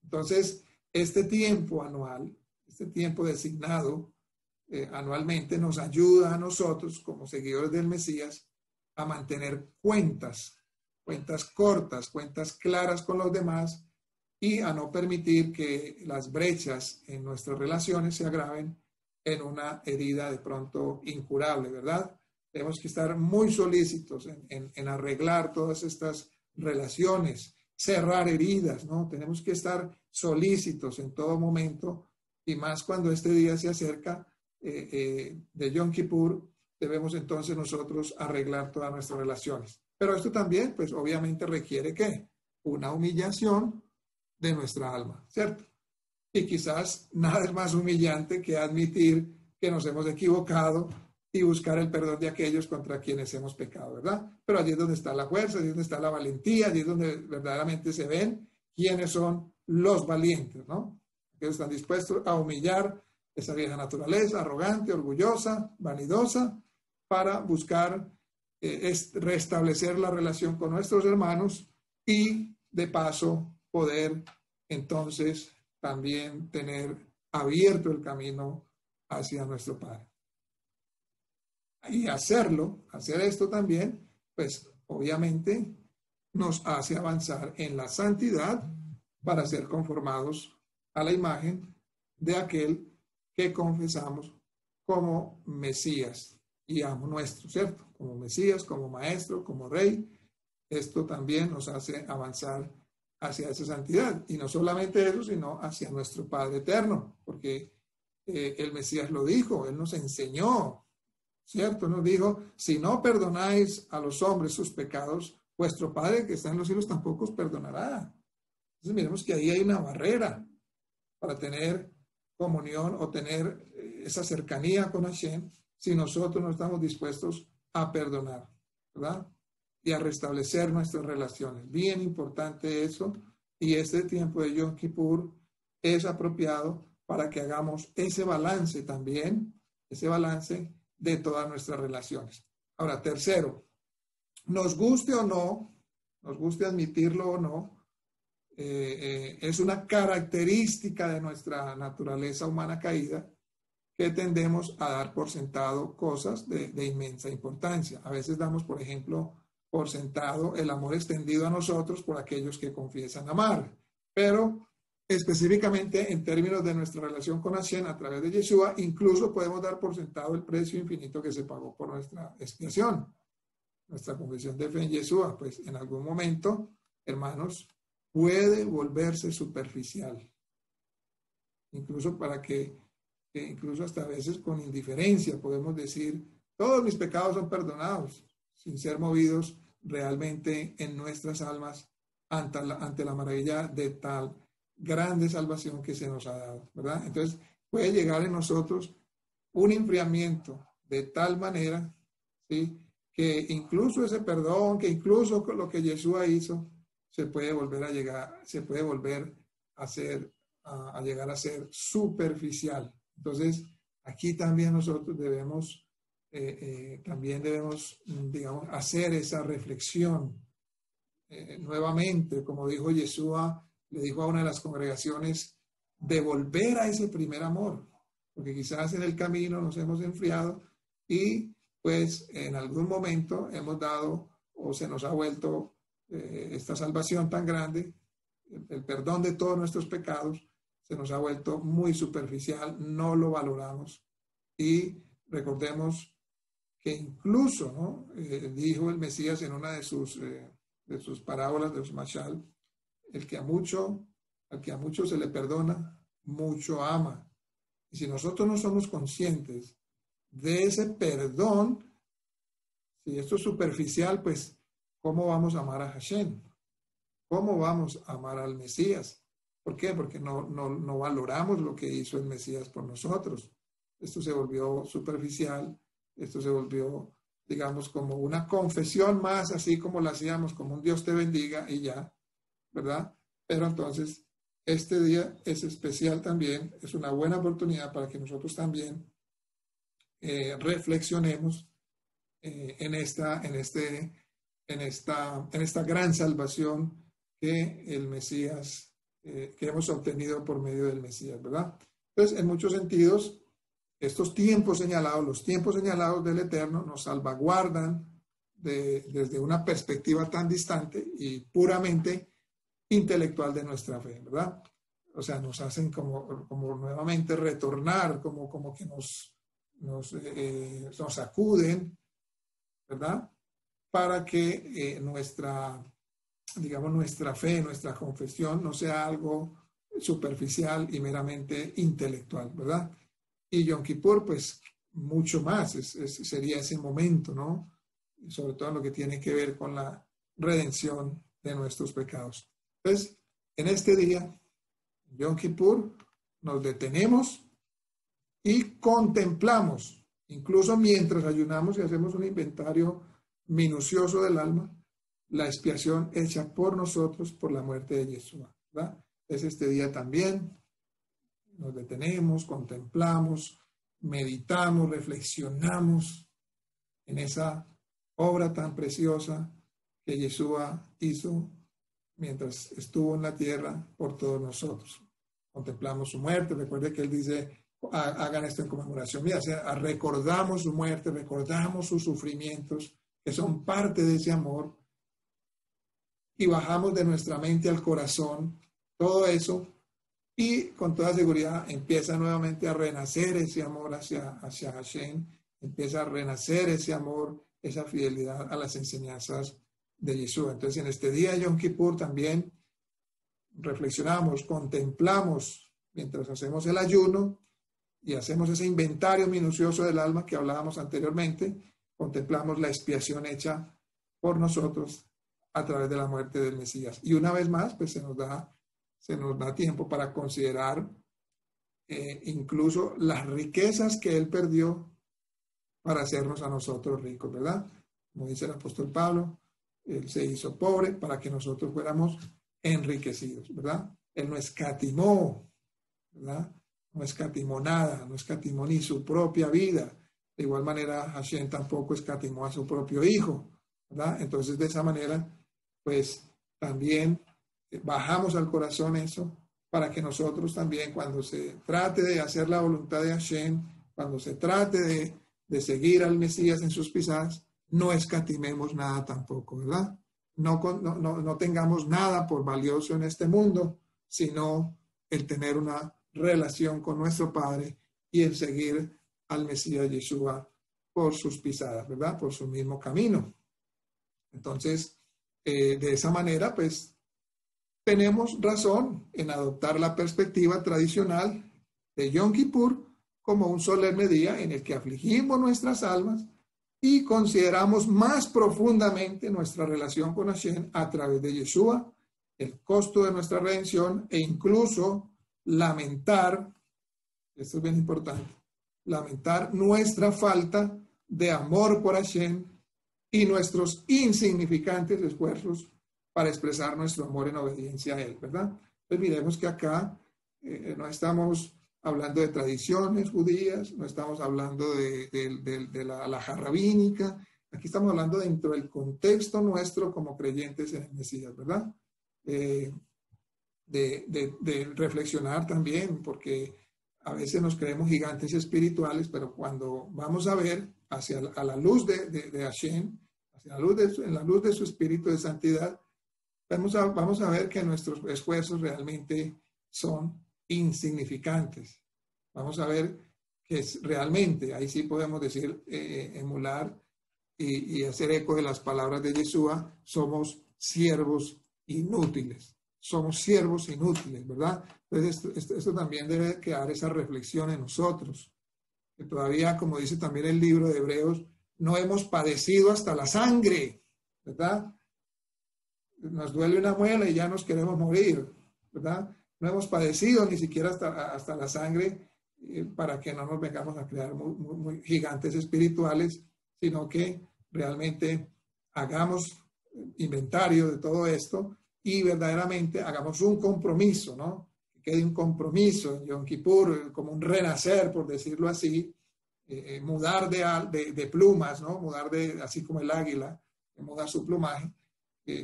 Entonces, este tiempo anual, este tiempo designado anualmente, nos ayuda a nosotros, como seguidores del Mesías, a mantener cuentas cortas, cuentas claras con los demás y a no permitir que las brechas en nuestras relaciones se agraven en una herida de pronto incurable, ¿verdad? Tenemos que estar muy solícitos en arreglar todas estas relaciones, cerrar heridas, ¿no? Tenemos que estar solícitos en todo momento y más cuando este día se acerca de Yom Kippur, debemos entonces nosotros arreglar todas nuestras relaciones. Pero esto también, pues obviamente requiere ¿qué? Una humillación de nuestra alma, ¿cierto? Y quizás nada es más humillante que admitir que nos hemos equivocado y buscar el perdón de aquellos contra quienes hemos pecado, ¿verdad? Pero allí es donde está la fuerza, allí es donde está la valentía, allí es donde verdaderamente se ven quiénes son los valientes, ¿no? Que están dispuestos a humillar esa vieja naturaleza, arrogante, orgullosa, vanidosa, para buscar restablecer la relación con nuestros hermanos y de paso poder entonces también tener abierto el camino hacia nuestro Padre. Y hacer esto también, pues obviamente nos hace avanzar en la santidad para ser conformados a la imagen de aquel que confesamos como Mesías y amo nuestro, ¿cierto? Como Mesías, como Maestro, como Rey. Esto también nos hace avanzar hacia esa santidad. Y no solamente eso, sino hacia nuestro Padre Eterno, porque el Mesías lo dijo, Él nos enseñó, ¿cierto? Nos dijo, si no perdonáis a los hombres sus pecados, vuestro Padre que está en los cielos tampoco os perdonará. Entonces miremos que ahí hay una barrera para tener comunión o tener esa cercanía con Hashem si nosotros no estamos dispuestos a perdonar, ¿verdad? Y a restablecer nuestras relaciones. Bien importante eso. Y este tiempo de Yom Kippur es apropiado para que hagamos ese balance también, ese balance de todas nuestras relaciones. Ahora, tercero, nos guste o no, nos guste admitirlo o no, es una característica de nuestra naturaleza humana caída que tendemos a dar por sentado cosas de inmensa importancia. A veces damos, por ejemplo, por sentado el amor extendido a nosotros por aquellos que confiesan amar. Pero específicamente en términos de nuestra relación con Hashem a través de Yeshua, incluso podemos dar por sentado el precio infinito que se pagó por nuestra expiación, nuestra confesión de fe en Yeshua. Pues en algún momento, hermanos, puede volverse superficial, incluso para que incluso hasta a veces con indiferencia podemos decir, todos mis pecados son perdonados, sin ser movidos realmente en nuestras almas ante la maravilla de tal grande salvación que se nos ha dado, ¿verdad? Entonces puede llegar en nosotros un enfriamiento de tal manera, ¿sí?, que incluso ese perdón, que incluso lo que Yeshua hizo, se puede volver a llegar, se puede volver a llegar a ser superficial. Entonces, aquí también nosotros debemos, digamos, hacer esa reflexión nuevamente, como dijo Yeshua, le dijo a una de las congregaciones, de volver a ese primer amor, porque quizás en el camino nos hemos enfriado y pues en algún momento hemos dado o se nos ha vuelto esta salvación tan grande, el perdón de todos nuestros pecados, se nos ha vuelto muy superficial, no lo valoramos. Y recordemos que incluso, ¿no?, dijo el Mesías en una de sus parábolas, de los mashal, al que a mucho se le perdona, mucho ama. Y si nosotros no somos conscientes de ese perdón, si esto es superficial, pues, ¿cómo vamos a amar a Hashem? ¿Cómo vamos a amar al Mesías? ¿Por qué? Porque no valoramos lo que hizo el Mesías por nosotros. Esto se volvió superficial, esto se volvió, digamos, como una confesión más, así como la hacíamos, como un Dios te bendiga y ya, ¿verdad? Pero entonces, este día es especial también, es una buena oportunidad para que nosotros también reflexionemos en esta gran salvación que el Mesías que hemos obtenido por medio del Mesías, ¿verdad? Entonces, en muchos sentidos, estos tiempos señalados, los tiempos señalados del Eterno, nos salvaguardan desde una perspectiva tan distante y puramente intelectual de nuestra fe, ¿verdad? O sea, nos hacen como nuevamente retornar, como que nos sacuden, ¿verdad? Para que nuestra fe, nuestra confesión no sea algo superficial y meramente intelectual, ¿verdad? Y Yom Kippur, pues, mucho más, sería ese momento, ¿no? Sobre todo en lo que tiene que ver con la redención de nuestros pecados. Entonces, en este día, Yom Kippur, nos detenemos y contemplamos, incluso mientras ayunamos y hacemos un inventario minucioso del alma, la expiación hecha por nosotros por la muerte de Yeshua, ¿verdad? Es este día también, nos detenemos, contemplamos, meditamos, reflexionamos en esa obra tan preciosa que Yeshua hizo mientras estuvo en la tierra por todos nosotros. Contemplamos su muerte. Recuerde que él dice, hagan esto en conmemoración mía. O sea, recordamos su muerte, recordamos sus sufrimientos, que son parte de ese amor, y bajamos de nuestra mente al corazón todo eso, y con toda seguridad empieza nuevamente a renacer ese amor hacia Hashem, empieza a renacer ese amor, esa fidelidad a las enseñanzas de Yeshua. Entonces, en este día de Yom Kippur también reflexionamos, contemplamos, mientras hacemos el ayuno y hacemos ese inventario minucioso del alma que hablábamos anteriormente, contemplamos la expiación hecha por nosotros a través de la muerte del Mesías. Y una vez más, pues se nos da tiempo para considerar incluso las riquezas que él perdió para hacernos a nosotros ricos, ¿verdad? Como dice el apóstol Pablo, él se hizo pobre para que nosotros fuéramos enriquecidos, ¿verdad? Él no escatimó, ¿verdad? No escatimó nada, no escatimó ni su propia vida. De igual manera, Hashem tampoco escatimó a su propio hijo, ¿verdad? Entonces, de esa manera, pues también bajamos al corazón eso, para que nosotros también, cuando se trate de hacer la voluntad de Hashem, cuando se trate de seguir al Mesías en sus pisadas, no escatimemos nada tampoco, ¿verdad? No tengamos nada por valioso en este mundo, sino el tener una relación con nuestro Padre y el seguir al Mesías Yeshua por sus pisadas, ¿verdad? Por su mismo camino. Entonces, de esa manera, pues, tenemos razón en adoptar la perspectiva tradicional de Yom Kippur como un solemne día en el que afligimos nuestras almas y consideramos más profundamente nuestra relación con Hashem a través de Yeshua, el costo de nuestra redención, e incluso lamentar, esto es bien importante, lamentar nuestra falta de amor por Hashem y nuestros insignificantes esfuerzos para expresar nuestro amor en obediencia a Él, ¿verdad? Pues miremos que acá no estamos hablando de tradiciones judías, no estamos hablando de la alajá rabínica, aquí estamos hablando dentro del contexto nuestro como creyentes en el Mesías, ¿verdad? De reflexionar también, porque a veces nos creemos gigantes espirituales, pero cuando vamos a ver a la luz de Hashem, en la luz de su espíritu de santidad, vamos a ver que nuestros esfuerzos realmente son insignificantes. Vamos a ver que realmente, ahí sí podemos decir, emular y hacer eco de las palabras de Yeshua, somos siervos inútiles. Somos siervos inútiles, ¿verdad? Entonces, esto también debe quedar esa reflexión en nosotros. Que todavía, como dice también el libro de Hebreos, no hemos padecido hasta la sangre, ¿verdad? Nos duele una muela y ya nos queremos morir, ¿verdad? No hemos padecido ni siquiera hasta la sangre para que no nos vengamos a crear muy gigantes espirituales, sino que realmente hagamos inventario de todo esto y verdaderamente hagamos un compromiso, ¿no? Que quede un compromiso en Yom Kippur, como un renacer, por decirlo así, mudar de plumas, ¿no? Así como el águila, mudar su plumaje,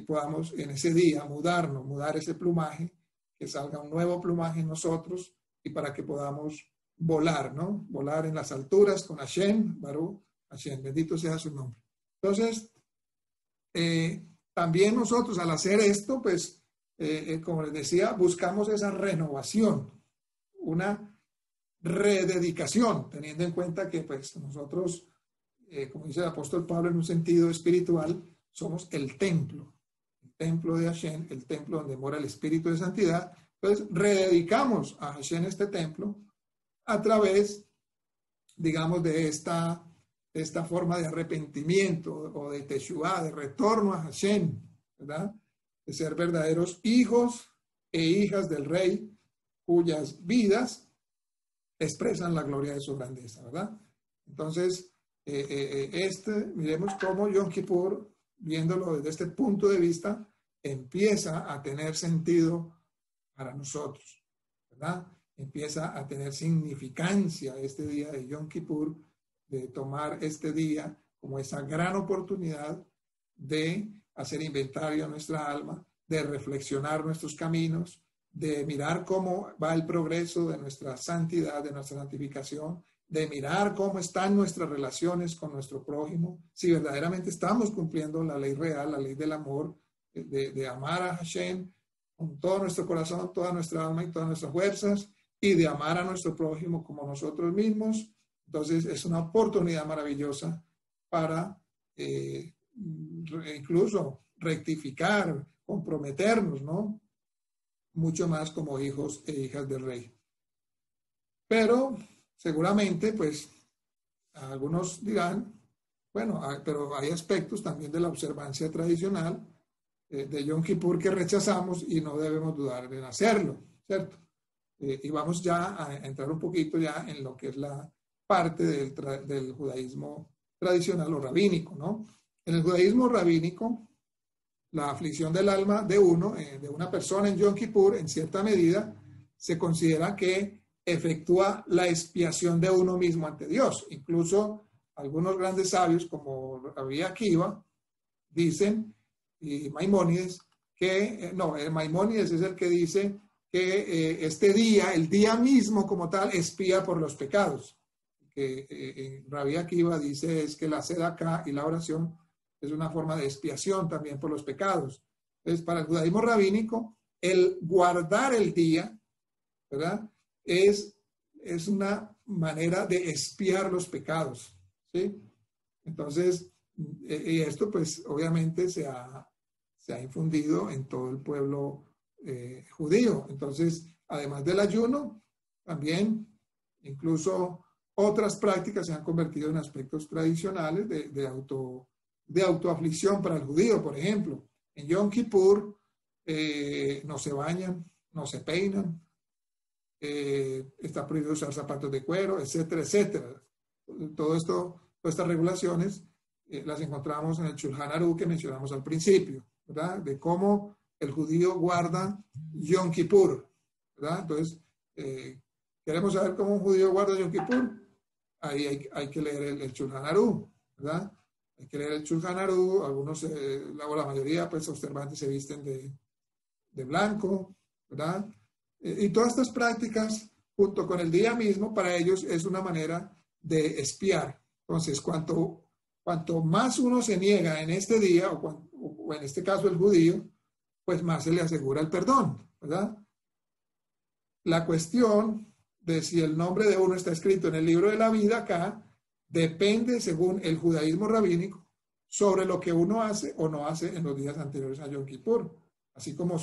podamos en ese día mudar ese plumaje, que salga un nuevo plumaje en nosotros y para que podamos volar, ¿no? Volar en las alturas con Hashem, Baruch Hashem, bendito sea su nombre. Entonces, también nosotros al hacer esto, pues, como les decía, buscamos esa renovación, una rededicación, teniendo en cuenta que pues nosotros, como dice el apóstol Pablo en un sentido espiritual, somos el templo de Hashem, el templo donde mora el Espíritu de Santidad. Entonces, rededicamos a Hashem este templo a través, digamos, de esta forma de arrepentimiento o de teshuvá, de retorno a Hashem, ¿verdad? De ser verdaderos hijos e hijas del Rey, cuyas vidas expresan la gloria de su grandeza, ¿verdad? Entonces, miremos cómo Yom Kippur, viéndolo desde este punto de vista, empieza a tener sentido para nosotros, ¿verdad? Empieza a tener significancia este día de Yom Kippur, de tomar este día como esa gran oportunidad de hacer inventario a nuestra alma, de reflexionar nuestros caminos, de mirar cómo va el progreso de nuestra santidad, de nuestra santificación, de mirar cómo están nuestras relaciones con nuestro prójimo, si verdaderamente estamos cumpliendo la ley real, la ley del amor, de amar a Hashem con todo nuestro corazón, toda nuestra alma y todas nuestras fuerzas, y de amar a nuestro prójimo como nosotros mismos. Entonces es una oportunidad maravillosa para incluso rectificar, comprometernos, ¿no? Mucho más como hijos e hijas del Rey. Pero seguramente, pues, algunos dirán, bueno, pero hay aspectos también de la observancia tradicional de Yom Kippur que rechazamos y no debemos dudar en hacerlo, ¿cierto? Y vamos ya a entrar un poquito ya en lo que es la parte del judaísmo tradicional o rabínico, ¿no? En el judaísmo rabínico, la aflicción del alma de una persona en Yom Kippur, en cierta medida, se considera que efectúa la expiación de uno mismo ante Dios. Incluso algunos grandes sabios, como Rabbi Akiva, dicen, y Maimónides, Maimónides es el que dice que este día, el día mismo como tal, expía por los pecados. Que Rabbi Akiva dice es que la tzedakah y la oración es una forma de expiación también por los pecados. Entonces, para el judaísmo rabínico, el guardar el día, ¿verdad? Es una manera de expiar los pecados, ¿sí? Entonces, y esto pues obviamente se ha infundido en todo el pueblo judío. Entonces, además del ayuno, también incluso otras prácticas se han convertido en aspectos tradicionales de autoaflicción para el judío. Por ejemplo, en Yom Kippur no se bañan, no se peinan, está prohibido usar zapatos de cuero, etcétera, etcétera. Todas estas regulaciones las encontramos en el Shulchan Aruch que mencionamos al principio, ¿verdad? De cómo el judío guarda Yom Kippur, ¿verdad? Entonces, queremos saber cómo un judío guarda Yom Kippur. Ahí hay que leer el Shulchan Aruch, ¿verdad? Hay que leer el Shulchan Aruch. Algunos, la mayoría, pues, observantes se visten de blanco, ¿verdad? Y todas estas prácticas, junto con el día mismo, para ellos es una manera de expiar. Entonces, cuanto más uno se niega en este día, o en este caso el judío, pues más se le asegura el perdón, ¿verdad? La cuestión de si el nombre de uno está escrito en el libro de la vida acá, depende, según el judaísmo rabínico, sobre lo que uno hace o no hace en los días anteriores a Yom Kippur, así como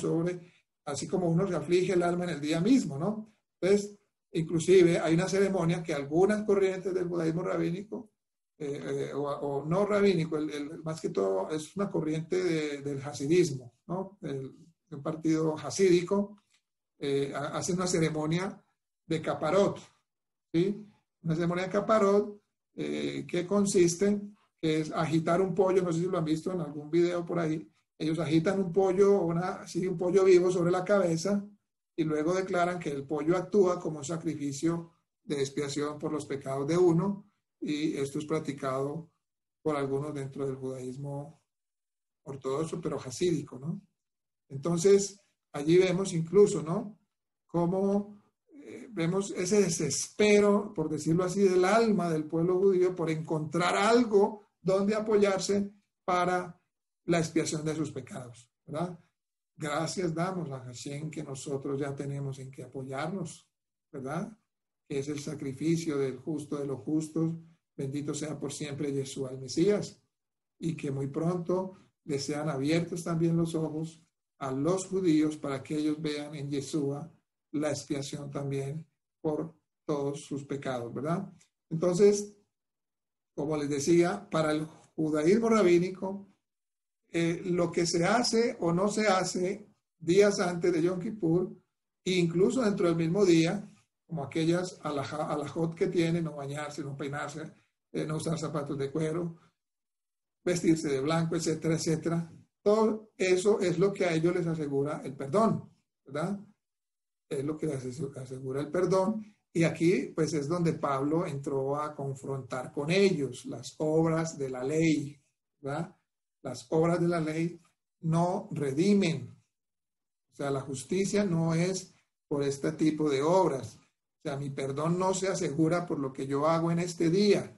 uno se aflige el alma en el día mismo, ¿no? Entonces, inclusive hay una ceremonia que algunas corrientes del judaísmo rabínico, o no rabínico, más que todo es una corriente del hasidismo, ¿no? De un partido hasídico, hace una ceremonia de caparot, ¿sí? Una ceremonia de caparot que consiste, que es agitar un pollo, no sé si lo han visto en algún video por ahí, ellos agitan un pollo, un pollo vivo sobre la cabeza y luego declaran que el pollo actúa como un sacrificio de expiación por los pecados de uno, y esto es practicado por algunos dentro del judaísmo ortodoxo, pero hasídico, ¿no? Entonces, allí vemos incluso, ¿no? Cómo vemos ese desespero, por decirlo así, del alma del pueblo judío por encontrar algo donde apoyarse para la expiación de sus pecados, ¿verdad? Gracias damos a Hashem que nosotros ya tenemos en que apoyarnos, ¿verdad? Que es el sacrificio del justo de los justos, bendito sea por siempre Yeshua el Mesías, y que muy pronto les sean abiertos también los ojos a los judíos para que ellos vean en Yeshua la expiación también por todos sus pecados, ¿verdad? Entonces, como les decía, para el judaísmo rabínico, lo que se hace o no se hace días antes de Yom Kippur, incluso dentro del mismo día, como aquellas alajot que tienen, no bañarse, no peinarse, no usar zapatos de cuero, vestirse de blanco, etcétera, etcétera. Todo eso es lo que a ellos les asegura el perdón, ¿verdad? Es lo que les asegura el perdón. Y aquí, pues, es donde Pablo entró a confrontar con ellos las obras de la ley, ¿verdad? Las obras de la ley no redimen. O sea, la justicia no es por este tipo de obras. O sea, mi perdón no se asegura por lo que yo hago en este día.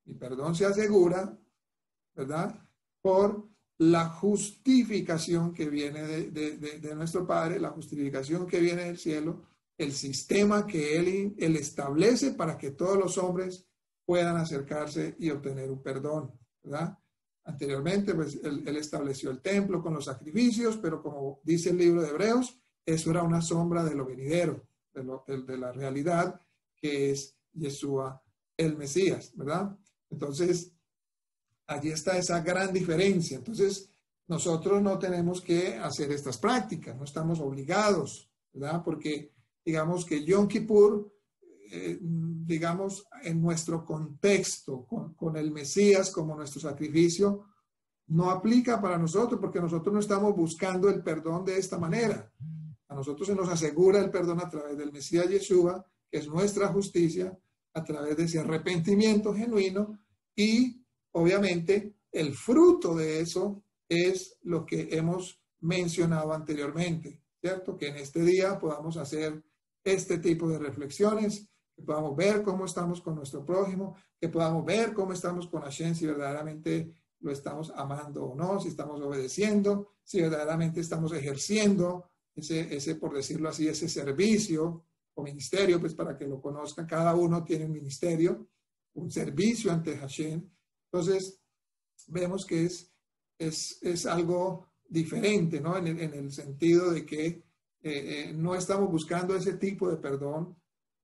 Mi perdón se asegura, ¿verdad? Por la justificación que viene de nuestro Padre, la justificación que viene del cielo, el sistema que Él establece para que todos los hombres puedan acercarse y obtener un perdón, ¿verdad? Anteriormente, pues, él estableció el templo con los sacrificios, pero como dice el libro de Hebreos, eso era una sombra de lo venidero, de la realidad que es Yeshua el Mesías, ¿verdad? Entonces, allí está esa gran diferencia. Entonces, nosotros no tenemos que hacer estas prácticas, no estamos obligados, ¿verdad? Porque digamos que Yom Kippur, digamos, en nuestro contexto, con el Mesías como nuestro sacrificio, no aplica para nosotros porque nosotros no estamos buscando el perdón de esta manera. A nosotros se nos asegura el perdón a través del Mesías Yeshua, que es nuestra justicia, a través de ese arrepentimiento genuino, y obviamente el fruto de eso es lo que hemos mencionado anteriormente, ¿cierto? Que en este día podamos hacer este tipo de reflexiones, que podamos ver cómo estamos con nuestro prójimo, que podamos ver cómo estamos con Hashem, si verdaderamente lo estamos amando o no, si estamos obedeciendo, si verdaderamente estamos ejerciendo ese, por decirlo así, ese servicio o ministerio, pues para que lo conozcan, cada uno tiene un ministerio, un servicio ante Hashem. Entonces, vemos que es algo diferente, ¿no? En el sentido de que no estamos buscando ese tipo de perdón,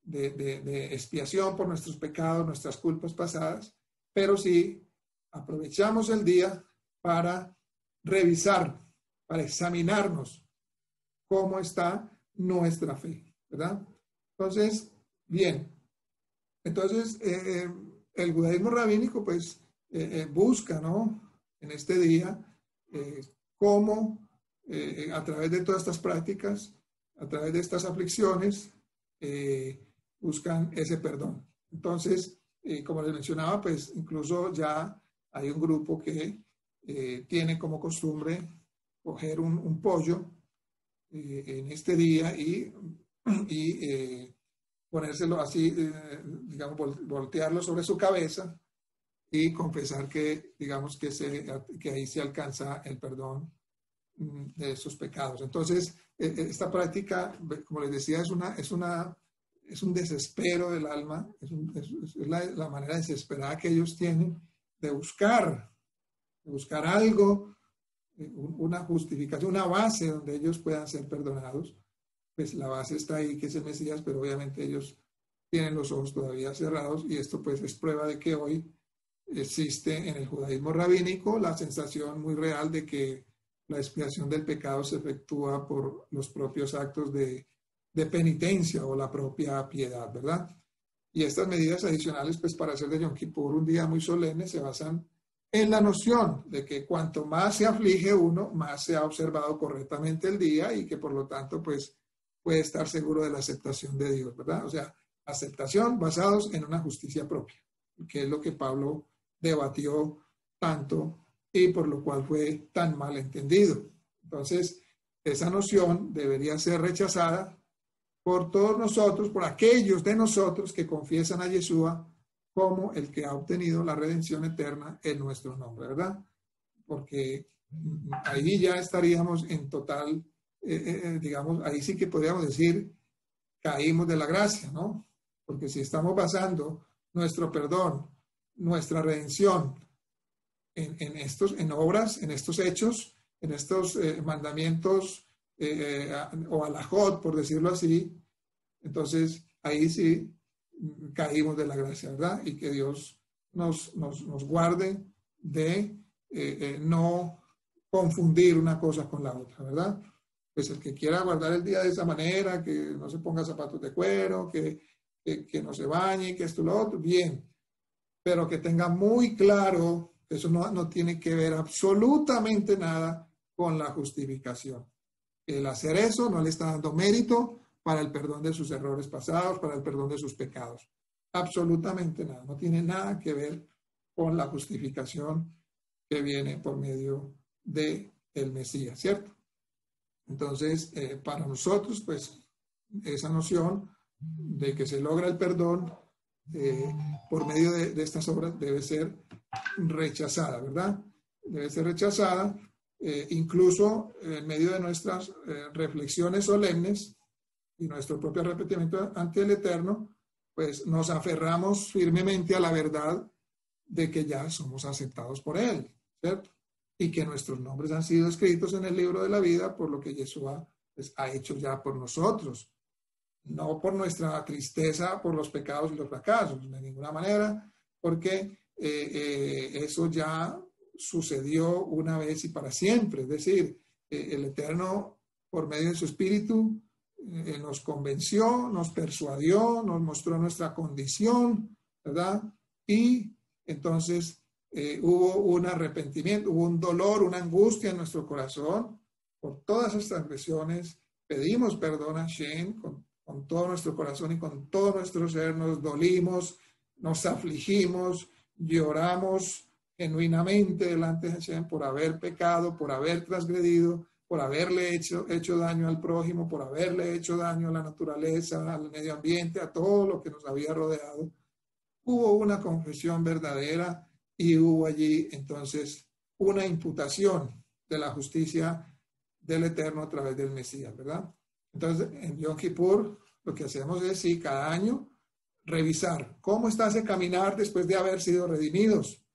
de expiación por nuestros pecados, nuestras culpas pasadas, pero sí aprovechamos el día para revisar, para examinarnos cómo está nuestra fe, ¿verdad? Entonces, bien, entonces el judaísmo rabínico pues busca, ¿no? En este día, cómo a través de todas estas prácticas, a través de estas aflicciones, buscan ese perdón. Entonces, como les mencionaba, pues incluso ya hay un grupo que tiene como costumbre coger un pollo en este día y ponérselo así, digamos, voltearlo sobre su cabeza y confesar que, digamos, que ahí se alcanza el perdón de sus pecados. Entonces, esta práctica, como les decía, es un desespero del alma, es la manera desesperada que ellos tienen de buscar algo, una justificación, una base donde ellos puedan ser perdonados. Pues la base está ahí, que es el Mesías, pero obviamente ellos tienen los ojos todavía cerrados, y esto pues es prueba de que hoy existe en el judaísmo rabínico la sensación muy real de que la expiación del pecado se efectúa por los propios actos de penitencia o la propia piedad, ¿verdad? Y estas medidas adicionales, pues para hacer de Yom Kippur un día muy solemne, se basan en la noción de que cuanto más se aflige uno, más se ha observado correctamente el día, y que por lo tanto, pues puede estar seguro de la aceptación de Dios, ¿verdad? O sea, aceptación basados en una justicia propia, que es lo que Pablo debatió tanto y por lo cual fue tan mal entendido. Entonces, esa noción debería ser rechazada por todos nosotros, por aquellos de nosotros que confiesan a Yeshua como el que ha obtenido la redención eterna en nuestro nombre, ¿verdad? Porque ahí ya estaríamos en total, digamos, ahí sí que podríamos decir, caímos de la gracia, ¿no? Porque si estamos basando nuestro perdón, nuestra redención en obras, en estos hechos, en estos mandamientos o alajot, por decirlo así, entonces ahí sí caímos de la gracia, ¿verdad? Y que Dios nos guarde de no confundir una cosa con la otra, ¿verdad? Pues el que quiera guardar el día de esa manera, que no se ponga zapatos de cuero, que no se bañe, que esto y lo otro, bien, pero que tenga muy claro que eso no tiene que ver absolutamente nada con la justificación. El hacer eso no le está dando mérito para el perdón de sus errores pasados, para el perdón de sus pecados. Absolutamente nada. No tiene nada que ver con la justificación que viene por medio de el Mesías, ¿cierto? Entonces, para nosotros, pues, esa noción de que se logra el perdón por medio de estas obras debe ser rechazada, ¿verdad? Debe ser rechazada, incluso en medio de nuestras reflexiones solemnes y nuestro propio arrepentimiento ante el Eterno, pues nos aferramos firmemente a la verdad de que ya somos aceptados por Él, ¿cierto? Y que nuestros nombres han sido escritos en el libro de la vida por lo que Yeshua pues, ha hecho ya por nosotros. No por nuestra tristeza, por los pecados y los fracasos, de ninguna manera, porque eso ya sucedió una vez y para siempre. Es decir, el Eterno, por medio de su Espíritu, nos convenció, nos persuadió, nos mostró nuestra condición, ¿verdad? Y entonces hubo un arrepentimiento, hubo un dolor, una angustia en nuestro corazón por todas estas transgresiones. Pedimos perdón a Hashem con todo nuestro corazón y con todo nuestro ser, nos dolimos, nos afligimos, lloramos genuinamente delante de Hashem por haber pecado, por haber transgredido, por haberle hecho daño al prójimo, por haberle hecho daño a la naturaleza, al medio ambiente, a todo lo que nos había rodeado. Hubo una confesión verdadera y hubo allí entonces una imputación de la justicia del Eterno a través del Mesías, ¿verdad? Entonces, en Yom Kippur, lo que hacemos es, sí, cada año, revisar cómo está ese caminar después de haber sido redimidos.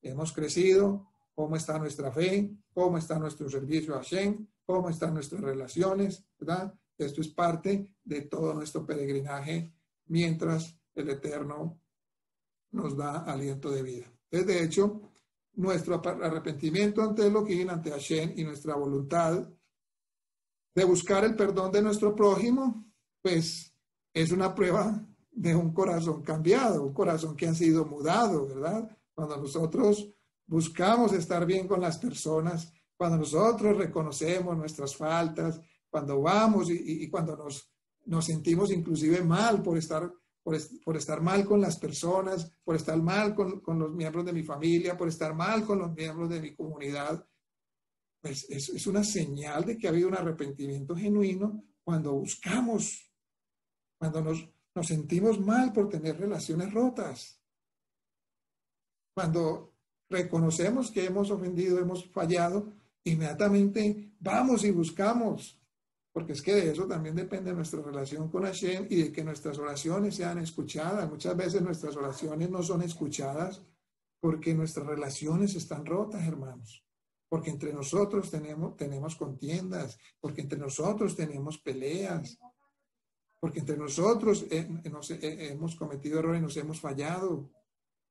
Hemos crecido, cómo está nuestra fe, cómo está nuestro servicio a Hashem, cómo están nuestras relaciones, ¿verdad? Esto es parte de todo nuestro peregrinaje mientras el Eterno nos da aliento de vida. Entonces, de hecho, nuestro arrepentimiento ante Elohim, ante Hashem y nuestra voluntad de buscar el perdón de nuestro prójimo, pues es una prueba de un corazón cambiado, un corazón que ha sido mudado, ¿verdad? Cuando nosotros buscamos estar bien con las personas, cuando nosotros reconocemos nuestras faltas, cuando vamos y cuando nos sentimos inclusive mal por estar mal con las personas, por estar mal con los miembros de mi familia, por estar mal con los miembros de mi comunidad, pues es una señal de que ha habido un arrepentimiento genuino cuando buscamos, cuando nos sentimos mal por tener relaciones rotas, cuando reconocemos que hemos ofendido, hemos fallado, inmediatamente vamos y buscamos, porque es que de eso también depende nuestra relación con Hashem y de que nuestras oraciones sean escuchadas. Muchas veces nuestras oraciones no son escuchadas porque nuestras relaciones están rotas, hermanos. Porque entre nosotros tenemos contiendas, porque entre nosotros tenemos peleas, porque entre nosotros hemos cometido errores y nos hemos fallado,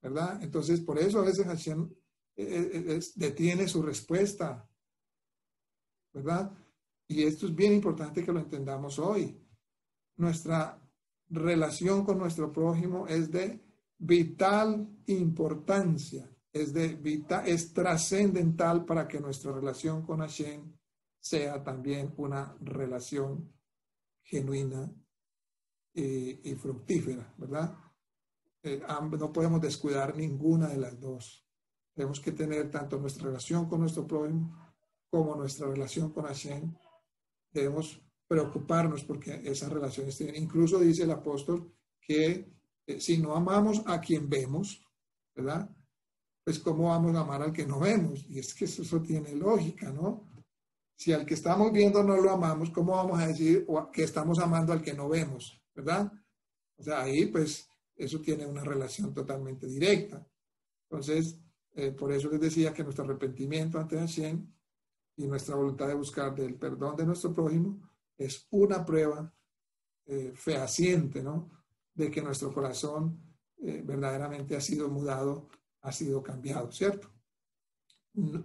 ¿verdad? Entonces, por eso a veces Hashem detiene su respuesta, ¿verdad? Y esto es bien importante que lo entendamos hoy. Nuestra relación con nuestro prójimo es de vital importancia. Es trascendental para que nuestra relación con Hashem sea también una relación genuina y fructífera, ¿verdad? No podemos descuidar ninguna de las dos. Tenemos que tener tanto nuestra relación con nuestro prójimo como nuestra relación con Hashem debemos preocuparnos porque esas relaciones tienen. Incluso dice el apóstol que si no amamos a quien vemos, ¿verdad? Pues ¿cómo vamos a amar al que no vemos? Y es que eso tiene lógica, ¿no? Si al que estamos viendo no lo amamos, ¿cómo vamos a decir que estamos amando al que no vemos? ¿Verdad? O sea, ahí pues eso tiene una relación totalmente directa. Entonces, por eso les decía que nuestro arrepentimiento ante Hashem y nuestra voluntad de buscar del perdón de nuestro prójimo es una prueba fehaciente, ¿no? De que nuestro corazón verdaderamente ha sido mudado, ha sido cambiado, ¿cierto?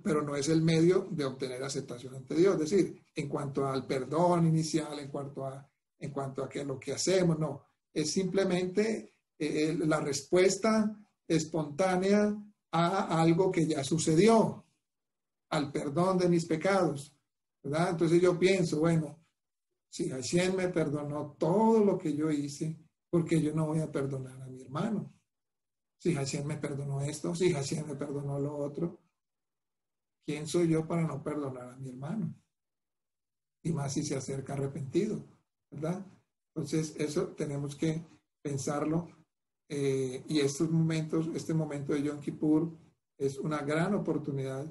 Pero no es el medio de obtener aceptación ante Dios. Es decir, en cuanto al perdón inicial, en cuanto a que lo que hacemos, no. Es simplemente la respuesta espontánea a algo que ya sucedió, al perdón de mis pecados, ¿verdad? Entonces yo pienso, bueno, si Hashem me perdonó todo lo que yo hice, ¿por qué yo no voy a perdonar a mi hermano? Si Hashem me perdonó esto, si Hashem me perdonó lo otro, ¿quién soy yo para no perdonar a mi hermano? Y más si se acerca arrepentido, ¿verdad? Entonces eso tenemos que pensarlo y estos momentos, este momento de Yom Kippur es una gran oportunidad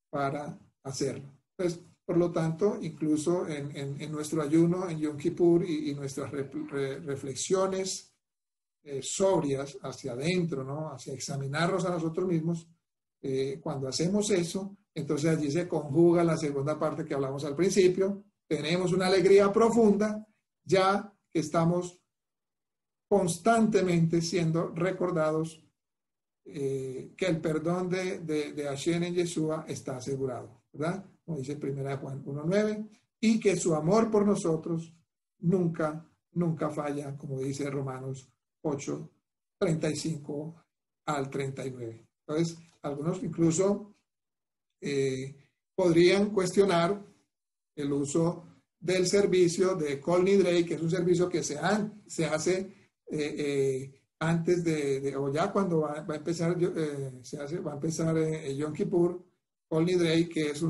para hacerlo. Entonces, por lo tanto, incluso en nuestro ayuno en Yom Kippur y nuestras reflexiones sobrias hacia adentro, ¿no? Hacia examinarnos a nosotros mismos, cuando hacemos eso, entonces allí se conjuga la segunda parte que hablamos al principio. Tenemos una alegría profunda, ya que estamos constantemente siendo recordados que el perdón de Hashem en Yeshua está asegurado, ¿verdad? Como dice 1 Juan 1:9, y que su amor por nosotros nunca falla, como dice Romanos 8:35 al 39. Entonces, algunos incluso podrían cuestionar el uso del servicio de Kol Nidrei, que es un servicio que se hace antes o ya cuando va a empezar, va a empezar Yom Kippur, Kol Nidrei, que es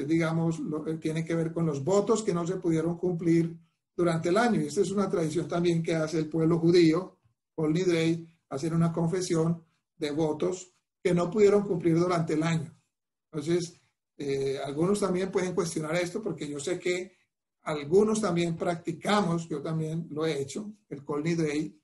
digamos, tiene que ver con los votos que no se pudieron cumplir durante el año. Y esta es una tradición también que hace el pueblo judío, Kol Nidrei, hacer una confesión de votos que no pudieron cumplir durante el año. Entonces, algunos también pueden cuestionar esto porque yo sé que algunos también practicamos, yo también lo he hecho, el Kol Nidrei,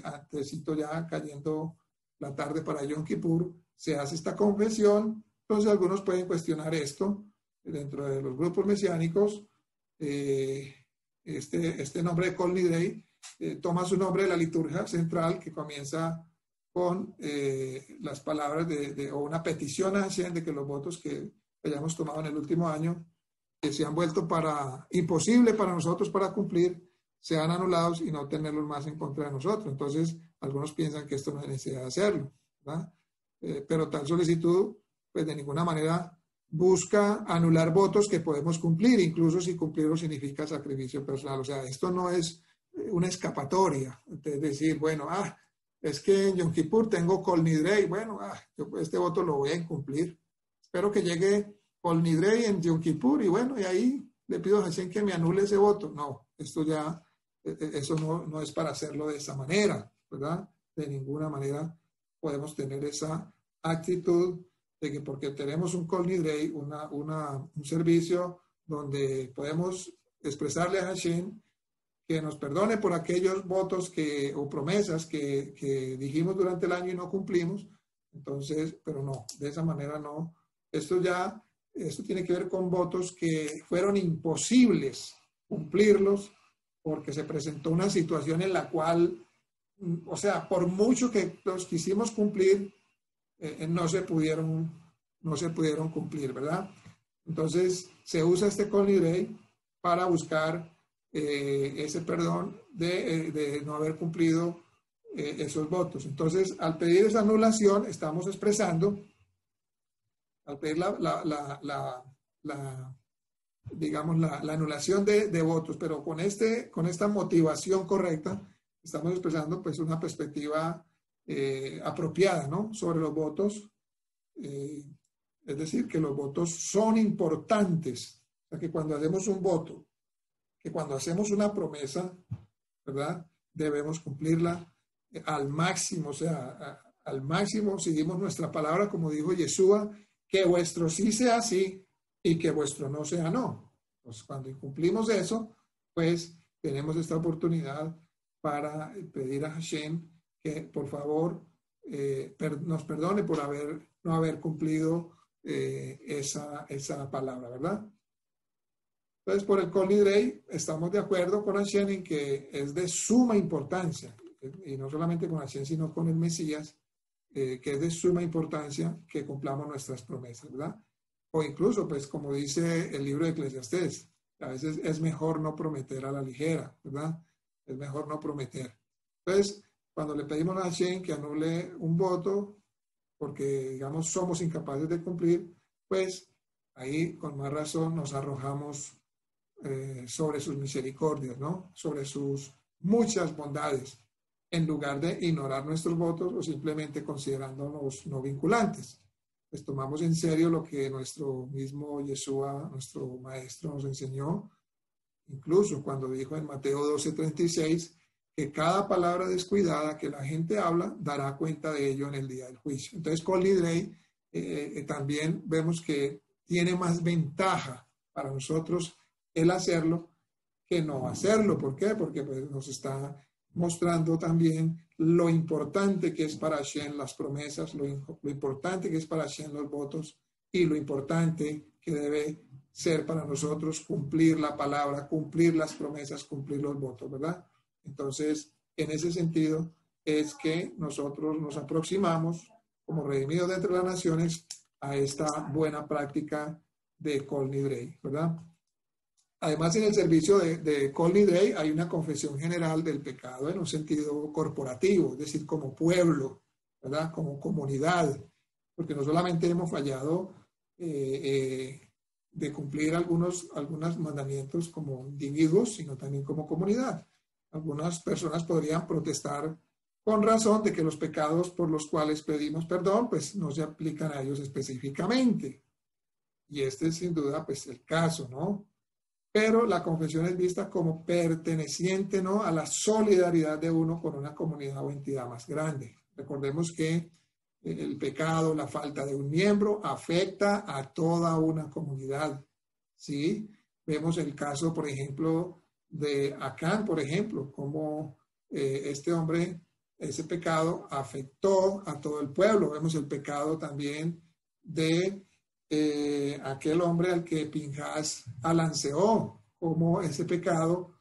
antesito ya cayendo la tarde para Yom Kippur, se hace esta confesión. Entonces algunos pueden cuestionar esto dentro de los grupos mesiánicos. Este nombre de Kol Nidrei toma su nombre de la liturgia central que comienza con las palabras o una petición a Hashem de que los votos que hayamos tomado en el último año, que se han vuelto imposible para nosotros para cumplir, sean anulados y no tenerlos más en contra de nosotros. Entonces, algunos piensan que esto no hay necesidad de hacerlo, ¿verdad? Pero tal solicitud, pues de ninguna manera busca anular votos que podemos cumplir, incluso si cumplirlo significa sacrificio personal. O sea, esto no es una escapatoria. Es decir, bueno, es que en Yom Kippur tengo Kol Nidrei, bueno, yo este voto lo voy a incumplir. Espero que llegue Kol Nidrei en Yom Kippur y bueno, y ahí le pido a Hashem que me anule ese voto. No, esto ya, eso no es para hacerlo de esa manera, ¿verdad? De ninguna manera podemos tener esa actitud de que porque tenemos un Kol Nidrei, un servicio donde podemos expresarle a Hashem que nos perdone por aquellos votos o promesas que dijimos durante el año y no cumplimos. Entonces, pero no, de esa manera no. Esto tiene que ver con votos que fueron imposibles cumplirlos porque se presentó una situación en la cual, o sea, por mucho que los quisimos cumplir, no se pudieron cumplir, ¿verdad? Entonces, se usa este Kol Nidrei para buscar ese perdón de no haber cumplido esos votos. Entonces, al pedir esa anulación, estamos expresando, al pedir digamos, la anulación de votos, pero con esta motivación correcta, estamos expresando pues una perspectiva apropiada, ¿no? Sobre los votos, es decir, que los votos son importantes, O sea, que cuando hacemos un voto, que cuando hacemos una promesa, ¿verdad? Debemos cumplirla al máximo, o sea, al máximo seguimos nuestra palabra, como dijo Yeshua, que vuestro sí sea sí y que vuestro no sea no. Pues cuando incumplimos eso, pues tenemos esta oportunidad para pedir a Hashem que por favor nos perdone por no haber cumplido esa palabra, ¿verdad? Entonces, por el Kol Nidrei, estamos de acuerdo con Hashem en que es de suma importancia, y no solamente con Hashem, sino con el Mesías, que es de suma importancia que cumplamos nuestras promesas, ¿verdad? O incluso, pues, como dice el libro de Eclesiastés, a veces es mejor no prometer a la ligera, ¿verdad? Es mejor no prometer. Entonces, cuando le pedimos a Hashem que anule un voto, porque, digamos, somos incapaces de cumplir, pues, ahí con más razón nos arrojamos sobre sus misericordias, ¿no? Sobre sus muchas bondades, en lugar de ignorar nuestros votos o simplemente considerándonos no vinculantes. Pues tomamos en serio lo que nuestro mismo Yeshua, nuestro maestro, nos enseñó, incluso cuando dijo en Mateo 12:36, que cada palabra descuidada que la gente habla dará cuenta de ello en el día del juicio. Entonces, Kol Nidrei también vemos que tiene más ventaja para nosotros el hacerlo que no hacerlo. ¿Por qué? Porque pues, nos está mostrando también lo importante que es para Hashem las promesas, lo importante que es para Hashem los votos y lo importante que debe ser para nosotros cumplir la palabra, cumplir las promesas, cumplir los votos, ¿verdad? Entonces, en ese sentido es que nosotros nos aproximamos como redimidos de entre las naciones a esta buena práctica de Kol Nidrei, ¿verdad? Además, en el servicio de Kol Nidrei hay una confesión general del pecado en un sentido corporativo, es decir, como pueblo, ¿verdad? Como comunidad, porque no solamente hemos fallado de cumplir algunos mandamientos como individuos, sino también como comunidad. Algunas personas podrían protestar con razón de que los pecados por los cuales pedimos perdón, pues no se aplican a ellos específicamente. Y este es sin duda, pues, el caso, ¿no? Pero la confesión es vista como perteneciente, ¿no?, a la solidaridad de uno con una comunidad o entidad más grande. Recordemos que el pecado, la falta de un miembro, afecta a toda una comunidad, ¿sí? Vemos el caso, por ejemplo, de Acán, por ejemplo, cómo este hombre, ese pecado afectó a todo el pueblo. Vemos el pecado también de aquel hombre al que Pinhas alanceó, como ese pecado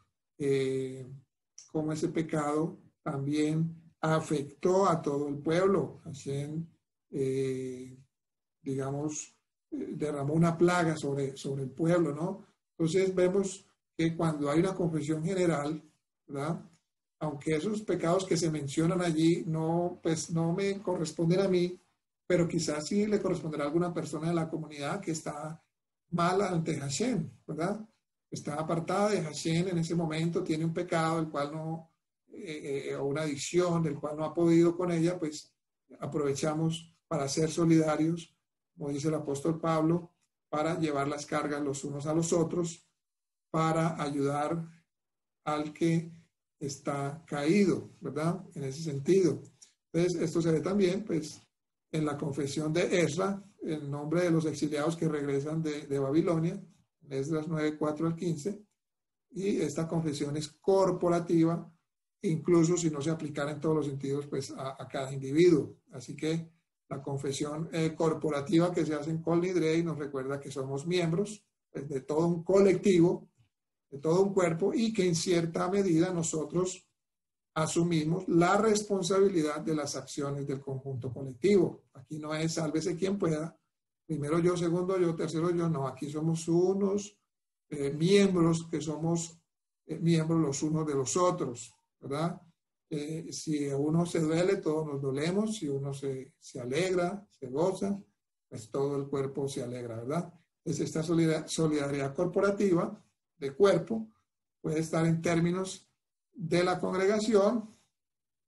también afectó a todo el pueblo. Hashem, derramó una plaga sobre el pueblo, ¿no? Entonces vemos que cuando hay una confesión general, ¿verdad?, aunque esos pecados que se mencionan allí no me corresponden a mí, pero quizás sí le corresponderá a alguna persona de la comunidad que está mal ante Hashem, ¿verdad? Está apartada de Hashem en ese momento, tiene un pecado del cual o una adicción del cual no ha podido con ella, pues aprovechamos para ser solidarios, como dice el apóstol Pablo, para llevar las cargas los unos a los otros, para ayudar al que está caído, ¿verdad? En ese sentido. Entonces, esto se ve también, pues, en la confesión de Ezra, en nombre de los exiliados que regresan de Babilonia, Esdras 9:4-15, y esta confesión es corporativa, incluso si no se aplicara en todos los sentidos, pues, a cada individuo. Así que la confesión corporativa que se hace en Kol Nidrei nos recuerda que somos miembros, pues, de todo un colectivo, de todo un cuerpo, y que en cierta medida nosotros asumimos la responsabilidad de las acciones del conjunto colectivo. Aquí no es sálvese quien pueda, primero yo, segundo yo, tercero yo, no, aquí somos unos miembros que somos miembros los unos de los otros, ¿verdad? Si uno se duele, todos nos dolemos, si uno se alegra, se goza, pues todo el cuerpo se alegra, ¿verdad? Entonces esta solidaridad corporativa de cuerpo puede estar en términos de la congregación,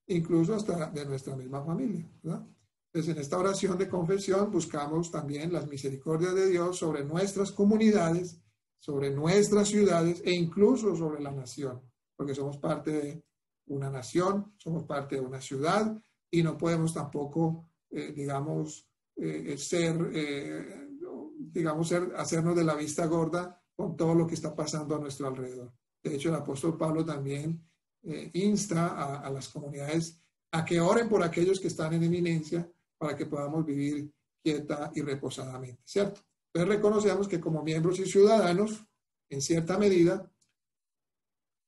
incluso hasta de nuestra misma familia, ¿verdad? Entonces, en esta oración de confesión buscamos también las misericordias de Dios sobre nuestras comunidades, sobre nuestras ciudades e incluso sobre la nación, porque somos parte de una nación, somos parte de una ciudad y no podemos tampoco, hacernos de la vista gorda con todo lo que está pasando a nuestro alrededor. De hecho, el apóstol Pablo también insta a las comunidades a que oren por aquellos que están en eminencia para que podamos vivir quieta y reposadamente, ¿cierto? Entonces reconocemos que como miembros y ciudadanos, en cierta medida,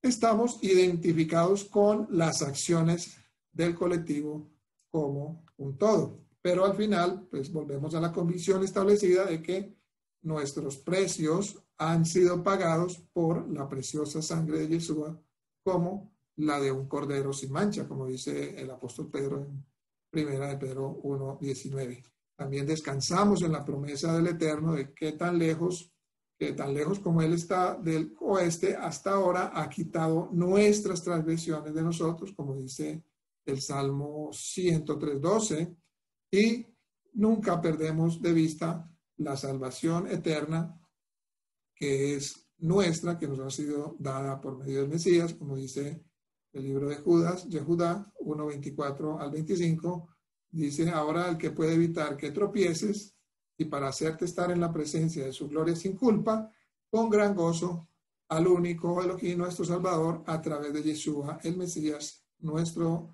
estamos identificados con las acciones del colectivo como un todo. Pero al final, pues volvemos a la convicción establecida de que nuestros precios han sido pagados por la preciosa sangre de Yeshua, como la de un cordero sin mancha, como dice el apóstol Pedro en 1 de Pedro 1:19. También descansamos en la promesa del Eterno de que tan lejos como Él está del oeste hasta ahora, ha quitado nuestras transgresiones de nosotros, como dice el Salmo 103:12, y nunca perdemos de vista la salvación eterna que es nuestra, que nos ha sido dada por medio del Mesías, como dice el libro de Yehudá 1:24 al 25, dice: ahora el que puede evitar que tropieces y para hacerte estar en la presencia de su gloria sin culpa, con gran gozo, al único Elohim, nuestro Salvador, a través de Yeshua, el Mesías, nuestro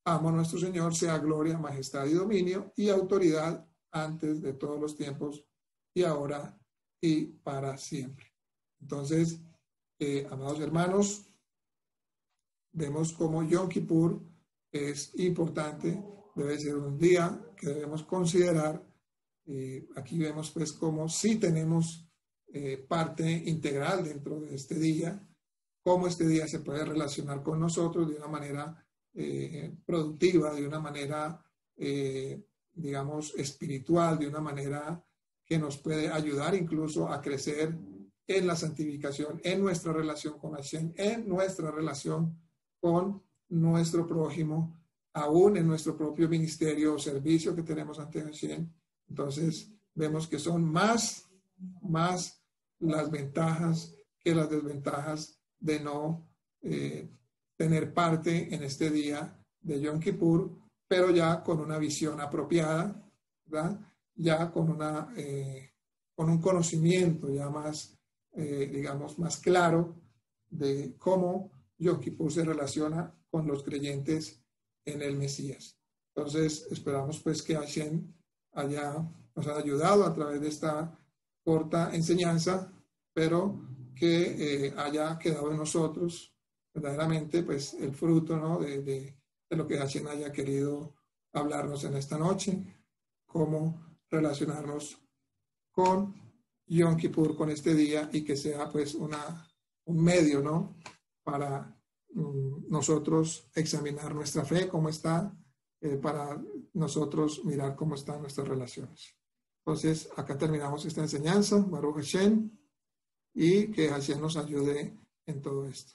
amo, nuestro Señor, sea gloria, majestad y dominio y autoridad antes de todos los tiempos y ahora y para siempre. Entonces, amados hermanos, vemos cómo Yom Kippur es importante, debe ser un día que debemos considerar. Aquí vemos pues cómo sí tenemos parte integral dentro de este día, cómo este día se puede relacionar con nosotros de una manera productiva, de una manera, espiritual, de una manera que nos puede ayudar incluso a crecer en la santificación, en nuestra relación con Hashem, en nuestra relación con nuestro prójimo, aún en nuestro propio ministerio o servicio que tenemos ante Hashem. Entonces vemos que son más las ventajas que las desventajas de no tener parte en este día de Yom Kippur, pero ya con una visión apropiada, ¿verdad? Ya con un conocimiento ya más, más claro de cómo Yom Kippur se relaciona con los creyentes en el Mesías. Entonces esperamos pues que Hashem nos ha ayudado a través de esta corta enseñanza, pero que haya quedado en nosotros verdaderamente pues el fruto, ¿no? de lo que Hashem haya querido hablarnos en esta noche, cómo relacionarnos con Yom Kippur, con este día, y que sea pues un medio, ¿no? Para nosotros examinar nuestra fe, cómo está, para nosotros mirar cómo están nuestras relaciones. Entonces, acá terminamos esta enseñanza, Baruch Hashem, y que Hashem nos ayude en todo esto.